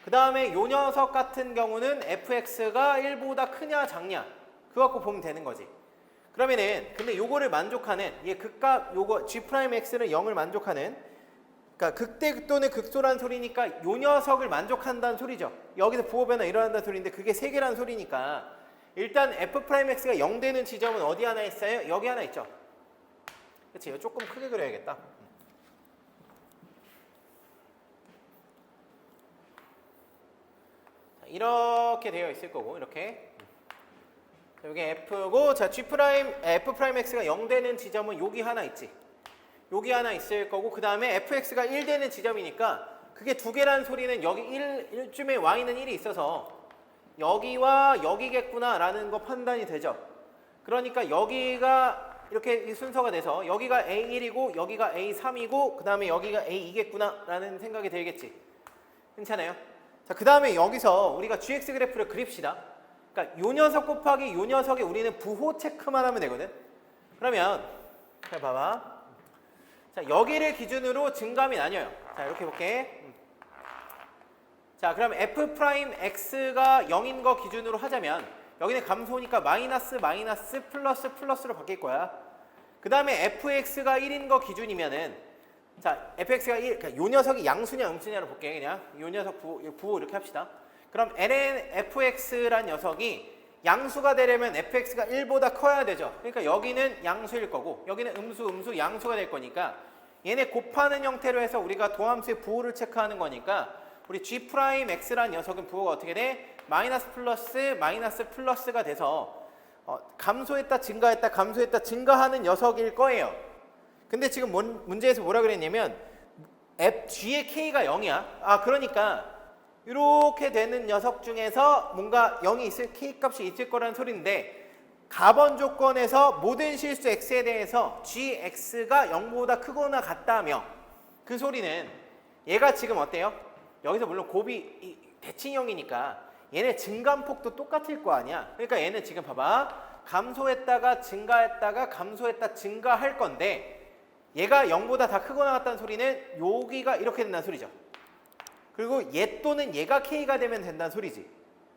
그 다음에 요 녀석 같은 경우는 fx가 1보다 크냐 작냐 그거 갖고 보면 되는 거지. 그러면은 근데 요거를 만족하는 얘 극값 요거 g'x는 0을 만족하는 그러니까 극대 또는 극소란 소리니까 요 녀석을 만족한다는 소리죠. 여기서 부호 변화 일어난다는 소리인데 그게 3개라는 소리니까 일단 f'x가 0 되는 지점은 어디 하나 있어요? 여기 하나 있죠. 그치? 이거 조금 크게 그려야겠다. 이렇게 되어 있을 거고 이렇게 여기 f고 자 f'x가 0 되는 지점은 여기 하나 있지. 여기 하나 있을 거고 그 다음에 fx가 1 되는 지점이니까 그게 2개라는 소리는 여기 1쯤에 y는 1이 있어서 여기와 여기겠구나 라는 거 판단이 되죠. 그러니까 여기가 이렇게 이 순서가 돼서 여기가 A1이고 여기가 A3이고 그 다음에 여기가 A2겠구나 라는 생각이 들겠지. 괜찮아요? 자, 그 다음에 여기서 우리가 GX 그래프를 그립시다. 그러니까 요 녀석 곱하기 요 녀석에 우리는 부호 체크만 하면 되거든. 그러면 자, 봐봐. 자, 여기를 기준으로 증감이 나뉘어요. 자, 이렇게 볼게. 자, 그럼 F'X가 0인 거 기준으로 하자면 여기는 감소니까 마이너스 마이너스 플러스 플러스로 바뀔 거야. 그 다음에 fx가 1인 거 기준이면은 자 fx가 1, 그러니까 요 녀석이 양수냐 음수냐로 볼게. 그냥 요 녀석 부호 이렇게 합시다. 그럼 ln fx란 녀석이 양수가 되려면 fx가 1보다 커야 되죠. 그러니까 여기는 양수일 거고 여기는 음수 양수가 될 거니까 얘네 곱하는 형태로 해서 우리가 도함수의 부호를 체크하는 거니까 우리 g'x란 녀석은 부호가 어떻게 돼? 마이너스 플러스 마이너스 플러스가 돼서 감소했다 증가했다 감소했다 증가하는 녀석일 거예요. 근데 지금 문제에서 뭐라 그랬냐면 g의 k가 0이야. 아, 그러니까 이렇게 되는 녀석 중에서 뭔가 0이 있을 k 값이 있을 거라는 소리인데 가번 조건에서 모든 실수 x에 대해서 gx가 0보다 크거나 같다며 그 소리는 얘가 지금 어때요? 여기서 물론 곱이 대칭형이니까 얘네 증감폭도 똑같을 거 아니야. 그러니까 얘는 지금 봐봐. 감소했다가 증가했다가 감소했다 증가할 건데 얘가 0보다 다 크거나 같다는 소리는 여기가 이렇게 된다는 소리죠. 그리고 얘 또는 얘가 k가 되면 된다는 소리지.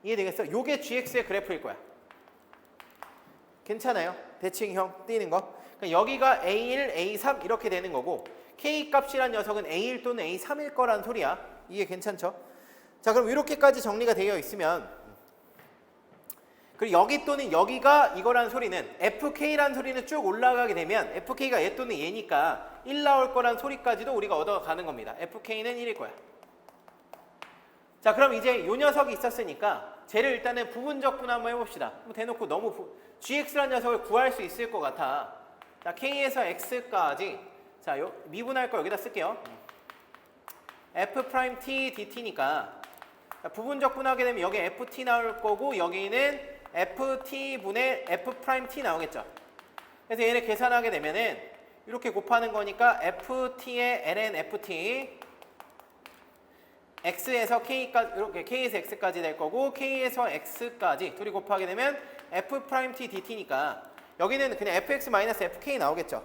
이해되겠어? 요게 gx의 그래프일 거야. 괜찮아요? 대칭형 띄는 거. 그러니까 여기가 a1, a3 이렇게 되는 거고 k 값이란 녀석은 a1 또는 a3일 거란 소리야. 이게 괜찮죠? 자, 그럼 이렇게까지 정리가 되어 있으면 그리고 여기 또는 여기가 이거란 소리는 fk란 소리는 쭉 올라가게 되면 fk가 얘 또는 얘니까 1 나올 거란 소리까지도 우리가 얻어가는 겁니다. fk는 1일 거야. 자, 그럼 이제 요 녀석이 있었으니까 쟤를 일단은 부분적 분화 한번 해봅시다. 대놓고 너무 gx란 녀석을 구할 수 있을 것 같아. 자, k에서 x까지 자, 요 미분할 거 여기다 쓸게요. f't dt니까 부분적 분하게 되면 여기 ft 나올 거고 여기는 ft분의 f't 나오겠죠. 그래서 얘네 계산하게 되면은 이렇게 곱하는 거니까 ft의 ln ft x에서 k까지 이렇게 k에서 x까지 될 거고 k에서 x까지 둘이 곱하게 되면 f't dt니까 여기는 그냥 fx-fk 나오겠죠.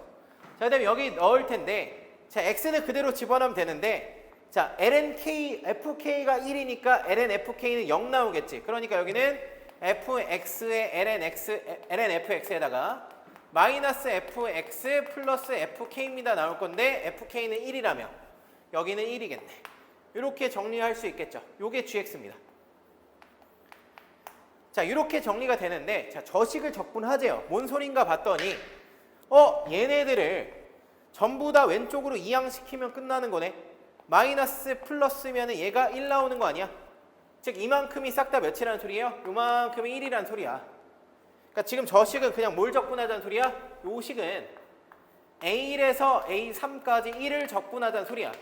자, 그다음에 여기 넣을 텐데 자, x는 그대로 집어넣으면 되는데 자, ln k, fk가 1이니까 ln fk는 0 나오겠지. 그러니까 여기는 fx의 ln fx에다가 마이너스 fx 플러스 fk입니다 나올 건데 fk는 1이라며 여기는 1이겠네. 이렇게 정리할 수 있겠죠. 요게 gx입니다. 자, 이렇게 정리가 되는데 자, 저식을 적분하재요. 뭔 소린가 봤더니 얘네들을 전부 다 왼쪽으로 이항시키면 끝나는 거네. 마이너스 플러스면 얘가 1 나오는 거 아니야? 즉 이만큼이 싹 다 몇이라는 소리예요? 요만큼이 1이라는 소리야. 그러니까 지금 저 식은 그냥 뭘 적분하자는 소리야? 요 식은 A1에서 A3까지 1을 적분하자는 소리야.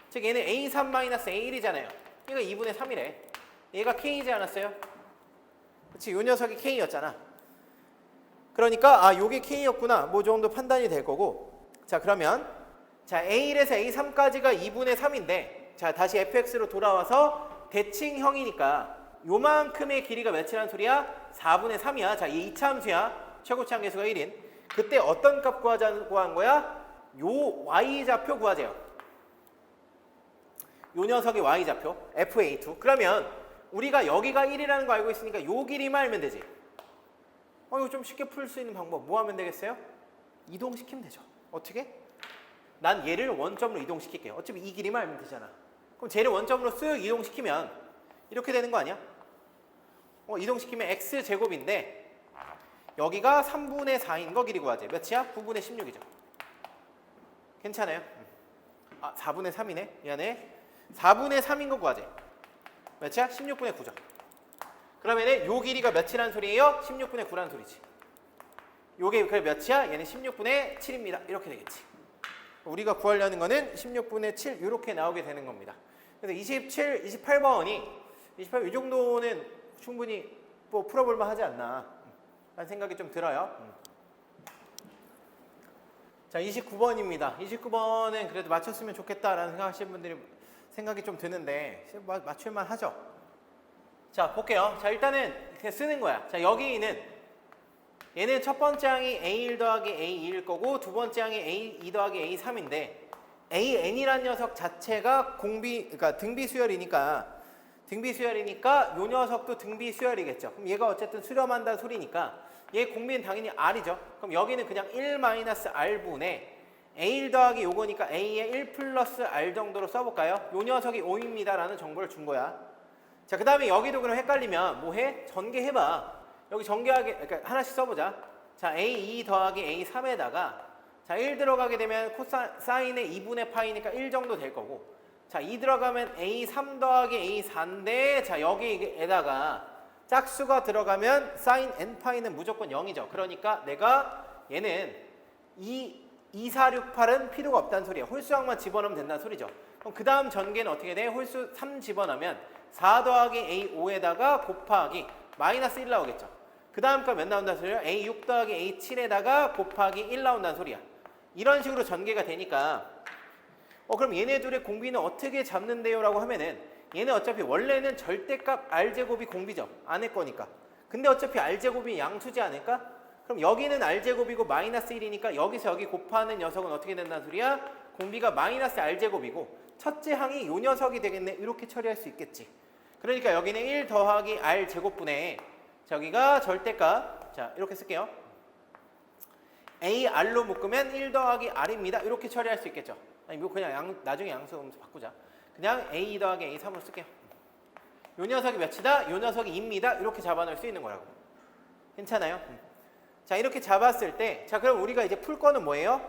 즉 얘는 A3-A1이잖아요. 얘가 2분의 3이래. 얘가 K이지 않았어요? 그치, 요 녀석이 K였잖아. 그러니까 요게 K였구나. 뭐 정도 판단이 될 거고. 자, 그러면 자, A1에서 A3까지가 2분의 3인데 자, 다시 fx로 돌아와서 대칭형이니까 요만큼의 길이가 몇이라는 소리야? 4분의 3이야. 자, 이 이차함수야. 최고치 함계수가 1인. 그때 어떤 값 구하자고 한 거야? 요 y좌표 구하재요. 요 녀석의 y좌표 fa2. 그러면 우리가 여기가 1이라는 거 알고 있으니까 요 길이만 알면 되지. 이거 좀 쉽게 풀 수 있는 방법 뭐 하면 되겠어요? 이동시키면 되죠. 어떻게? 난 얘를 원점으로 이동시킬게요. 어차피 이 길이만 알면 되잖아. 그럼 쟤를 원점으로 쓱 이동시키면 이렇게 되는 거 아니야? 이동시키면 x제곱인데 여기가 3분의 4인 거 길이 구하재. 몇이야? 9분의 16이죠. 괜찮아요? 4분의 3이네. 미안해. 4분의 3인 거 구하재. 몇이야? 16분의 9죠. 그러면은 요 길이가 몇이라는 소리예요? 16분의 9라는 소리지. 요게 그래 몇이야? 얘는 16분의 7입니다. 이렇게 되겠지. 우리가 구하려는 거는 16분의 7 이렇게 나오게 되는 겁니다. 그래서 27, 28번이 28, 이 정도는 충분히 뭐 풀어볼 만하지 않나. 라는 생각이 좀 들어요. 자, 29번입니다. 29번은 그래도 맞췄으면 좋겠다라는 생각하시는 분들이 생각이 좀 드는데 맞출만 하죠. 자, 볼게요. 자, 일단은 그냥 쓰는 거야. 자, 여기는 얘는 첫 번째 항이 A1 더하기 A2일 거고 두 번째 항이 A2 더하기 A3인데 AN이란 녀석 자체가 그러니까 등비수열이니까 요 녀석도 등비수열이겠죠. 그럼 얘가 어쨌든 수렴한다는 소리니까 얘 공비는 당연히 R이죠. 그럼 여기는 그냥 1-R분의 A1 더하기 요거니까 A의 1 플러스 R 정도로 써볼까요? 요 녀석이 5입니다 라는 정보를 준 거야. 자, 그 다음에 여기도 그럼 헷갈리면 뭐 해? 전개해봐. 여기 전개하게, 그러니까 하나씩 써보자. 자, A2 더하기 A3에다가 자, 1 들어가게 되면 코사인의 2분의 파이니까 1 정도 될 거고 자, 2 들어가면 A3 더하기 A4인데 자, 여기에다가 짝수가 들어가면 사인 n파이는 무조건 0이죠. 그러니까 내가 얘는 2468은 필요가 없다는 소리야. 홀수항만 집어넣으면 된다는 소리죠. 그럼 그 다음 전개는 어떻게 돼? 홀수 3 집어넣으면 4 더하기 A5에다가 곱하기 마이너스 1 나오겠죠. 그 다음 거 몇 나온다는 소리야? A6 더하기 A7에다가 곱하기 1 나온다는 소리야. 이런 식으로 전개가 되니까 그럼 얘네 둘의 공비는 어떻게 잡는데요? 라고 하면은 얘는 어차피 원래는 절대값 R제곱이 공비죠. 안의 거니까. 근데 어차피 R제곱이 양수지 않을까? 그럼 여기는 R제곱이고 마이너스 1이니까 여기서 여기 곱하는 녀석은 어떻게 된다는 소리야? 공비가 마이너스 R제곱이고 첫째 항이 요 녀석이 되겠네. 이렇게 처리할 수 있겠지. 그러니까 여기는 1 더하기 R제곱분의 저기가 절대값. 자, 이렇게 쓸게요. AR로 묶으면 1 더하기 R입니다. 이렇게 처리할 수 있겠죠. 아니, 뭐 그냥 나중에 양수 음수 바꾸자. 그냥 A 더하기 A3으로 쓸게요. 요 녀석이 몇이다? 요 녀석이 2입니다. 이렇게 잡아놓을 수 있는 거라고. 괜찮아요? 자, 이렇게 잡았을 때, 자, 그럼 우리가 이제 풀 거는 뭐예요?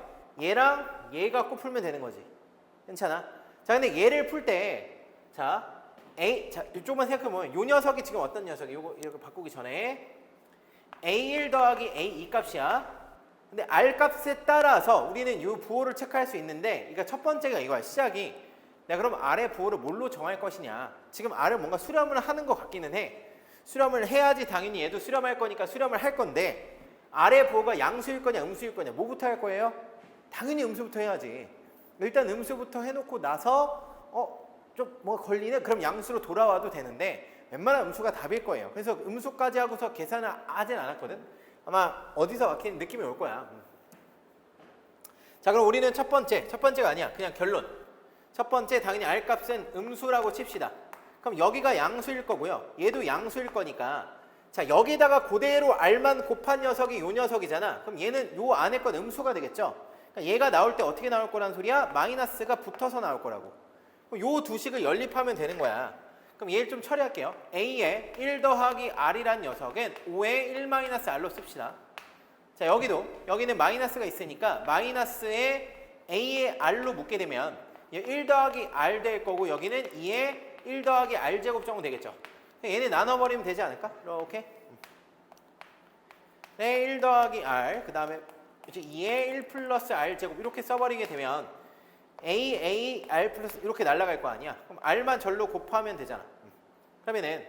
얘랑 얘 갖고 풀면 되는 거지. 괜찮아? 자, 근데 얘를 풀 때, 자, 자, 이쪽만 생각해보면 요 녀석이 지금 어떤 녀석이 요거 이렇게 바꾸기 전에 A1 더하기 A2 값이야. 근데 R 값에 따라서 우리는 이 부호를 체크할 수 있는데, 그러니까 첫 번째가 이거야. 시작이. 내가 그럼 R의 부호를 뭘로 정할 것이냐. 지금 R을 뭔가 수렴을 하는 것 같기는 해. 수렴을 해야지 당연히 얘도 수렴할 거니까 수렴을 할 건데 R의 부호가 양수일 거냐 음수일 거냐 뭐부터 할 거예요? 당연히 음수부터 해야지. 일단 음수부터 해놓고 나서 좀 뭐 걸리네? 그럼 양수로 돌아와도 되는데 웬만한 음수가 답일 거예요. 그래서 음수까지 하고서 계산을 하진 않았거든. 아마 어디서 막히는 느낌이 올 거야. 자, 그럼 우리는 첫 번째가 아니야. 그냥 결론. 첫 번째 당연히 R 값은 음수라고 칩시다. 그럼 여기가 양수일 거고요. 얘도 양수일 거니까 자, 여기다가 그대로 R만 곱한 녀석이 요 녀석이잖아. 그럼 얘는 요 안에 건 음수가 되겠죠. 그러니까 얘가 나올 때 어떻게 나올 거라는 소리야? 마이너스가 붙어서 나올 거라고. 요 두 식을 연립하면 되는 거야. 그럼 얘를 좀 처리할게요. A에 1 더하기 R이란 녀석은 5에 1-R로 씁시다. 자, 여기는 마이너스가 있으니까 마이너스에 A에 R로 묶게 되면 1 더하기 R 될 거고 여기는 2에 1 더하기 R 제곱 정도 되겠죠. 얘네 나눠버리면 되지 않을까? 이렇게. 네, 1 더하기 R 그 다음에 이제 2에 1 플러스 R 제곱 이렇게 써버리게 되면 A, R 플러스 이렇게 날아갈 거 아니야. 그럼 R만 절로 곱하면 되잖아. 그러면은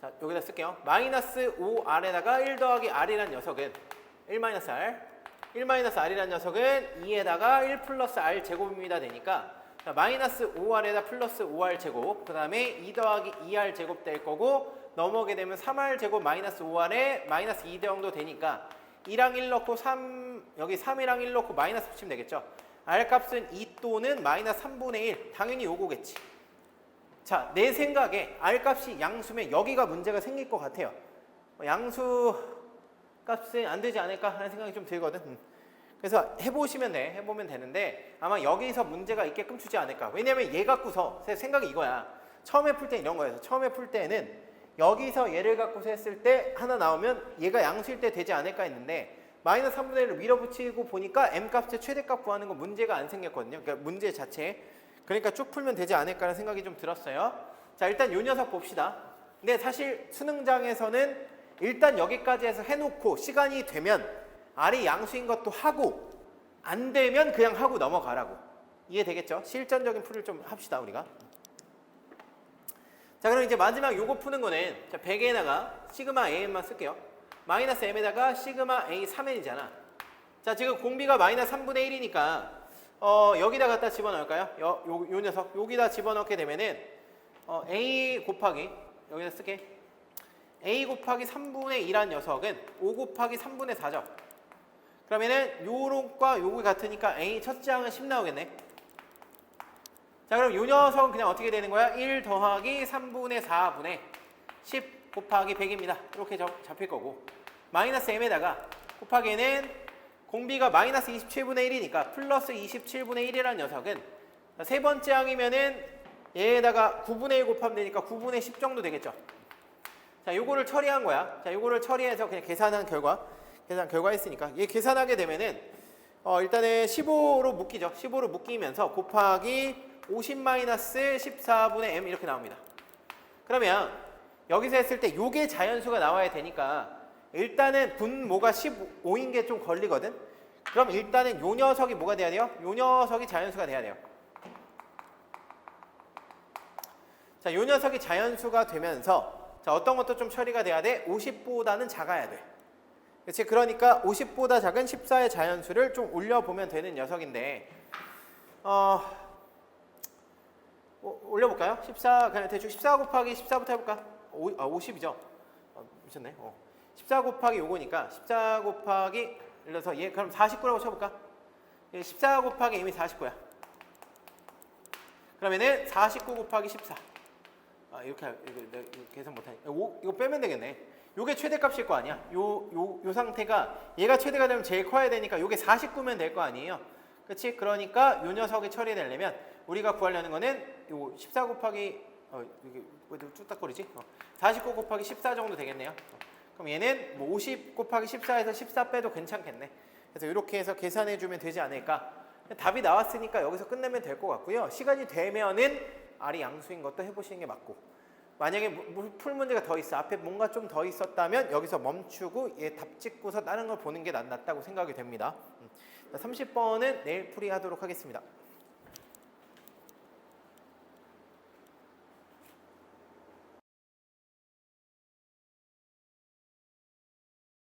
자, 여기다 쓸게요. 마이너스 5R에다가 1 더하기 R이란 녀석은 1-R 1-R이란 녀석은 2에다가 1 플러스 R 제곱입니다 되니까 자, 마이너스 5R에다 플러스 5R 제곱 그 다음에 2 더하기 2R 제곱 될 거고 넘어오게 되면 3R 제곱 마이너스 5R에 마이너스 2 정도 되니까 2랑 1 넣고 3 여기 3이랑 1 넣고 마이너스 붙이면 되겠죠. R 값은 2 또는 마이너스 3분의 1 당연히 요거겠지. 자, 내 생각에 R 값이 양수면 여기가 문제가 생길 것 같아요. 양수 값은 안 되지 않을까 하는 생각이 좀 들거든. 그래서 해보시면 해보면 되는데 아마 여기서 문제가 있게끔 주지 않을까. 왜냐면 얘 갖고서 제 생각이 이거야. 처음에 풀 때 이런 거예요. 처음에 풀 때는 여기서 얘를 갖고서 했을 때 하나 나오면 얘가 양수일 때 되지 않을까 했는데 마이너스 3분의 1을 밀어붙이고 보니까 m값의 최대값 구하는 건 문제가 안 생겼거든요. 그러니까 문제 자체. 그러니까 쭉 풀면 되지 않을까라는 생각이 좀 들었어요. 자, 일단 요 녀석 봅시다. 근데 사실 수능장에서는 일단 여기까지 해서 해놓고 시간이 되면 R이 양수인 것도 하고 안 되면 그냥 하고 넘어가라고. 이해되겠죠? 실전적인 풀을 좀 합시다 우리가. 자, 그럼 이제 마지막 요거 푸는 거는 자, 100에다가 시그마 AN만 쓸게요. 마이너스 m에다가 시그마 a 3n이잖아. 자, 지금 공비가 마이너스 3분의 1이니까 여기다 갖다 집어넣을까요? 요 녀석 여기다 집어넣게 되면은 a 곱하기 여기다 쓸게. a 곱하기 3분의 2란 녀석은 5 곱하기 3분의 4죠. 그러면은 요런과 요거 같으니까 a 첫째 항은 10 나오겠네. 자, 그럼 요 녀석은 그냥 어떻게 되는 거야? 1 더하기 3분의 4분의 10 곱하기 100입니다. 이렇게 잡힐 거고, 마이너스 m에다가 곱하기는 공비가 마이너스 27분의 1이니까 플러스 27분의 1이라는 녀석은 세 번째 항이면은 얘에다가 9분의 1 곱하면 되니까 9분의 10 정도 되겠죠. 자, 요거를 처리한 거야. 자, 요거를 처리해서 그냥 계산 결과 했으니까 얘 계산하게 되면은 일단은 15로 묶이죠. 15로 묶이면서 곱하기 50-14분의 m 이렇게 나옵니다. 그러면 여기서 했을 때 요게 자연수가 나와야 되니까 일단은 분모가 15인 게 좀 걸리거든. 그럼 일단은 요 녀석이 뭐가 돼야 돼요? 요 녀석이 자연수가 돼야 돼요. 자, 요 녀석이 자연수가 되면서 자, 어떤 것도 좀 처리가 돼야 돼? 50보다는 작아야 돼. 그렇지? 그러니까 50보다 작은 14의 자연수를 좀 올려보면 되는 녀석인데 올려볼까요? 14 그냥 대충 14 곱하기 14부터 해볼까? 50이죠? 미쳤네. 14 곱하기 요거니까 14 곱하기 예를 들어서 얘 그럼 49라고 쳐볼까? 14 곱하기 이미 49야. 그러면은 49 곱하기 14. 이렇게 이거 계산 못하니까 이거 빼면 되겠네. 요게 최대값일 거 아니야. 요 상태가 얘가 최대가 되면 제일 커야 되니까 요게 49면 될 거 아니에요. 그렇지? 그러니까 요 녀석이 처리되려면 우리가 구하려는 거는 요 14 곱하기 이게 왜 뚝딱거리지? 49 곱하기 14 정도 되겠네요. 그럼 얘는 뭐 50 곱하기 14에서 14 빼도 괜찮겠네. 그래서 이렇게 해서 계산해 주면 되지 않을까? 답이 나왔으니까 여기서 끝내면 될 것 같고요. 시간이 되면은 R이 양수인 것도 해보시는 게 맞고, 만약에 풀 문제가 더 있어, 앞에 뭔가 좀 더 있었다면 여기서 멈추고 얘 답 찍고서 다른 걸 보는 게 낫다고 생각이 됩니다. 30번은 내일 풀이하도록 하겠습니다.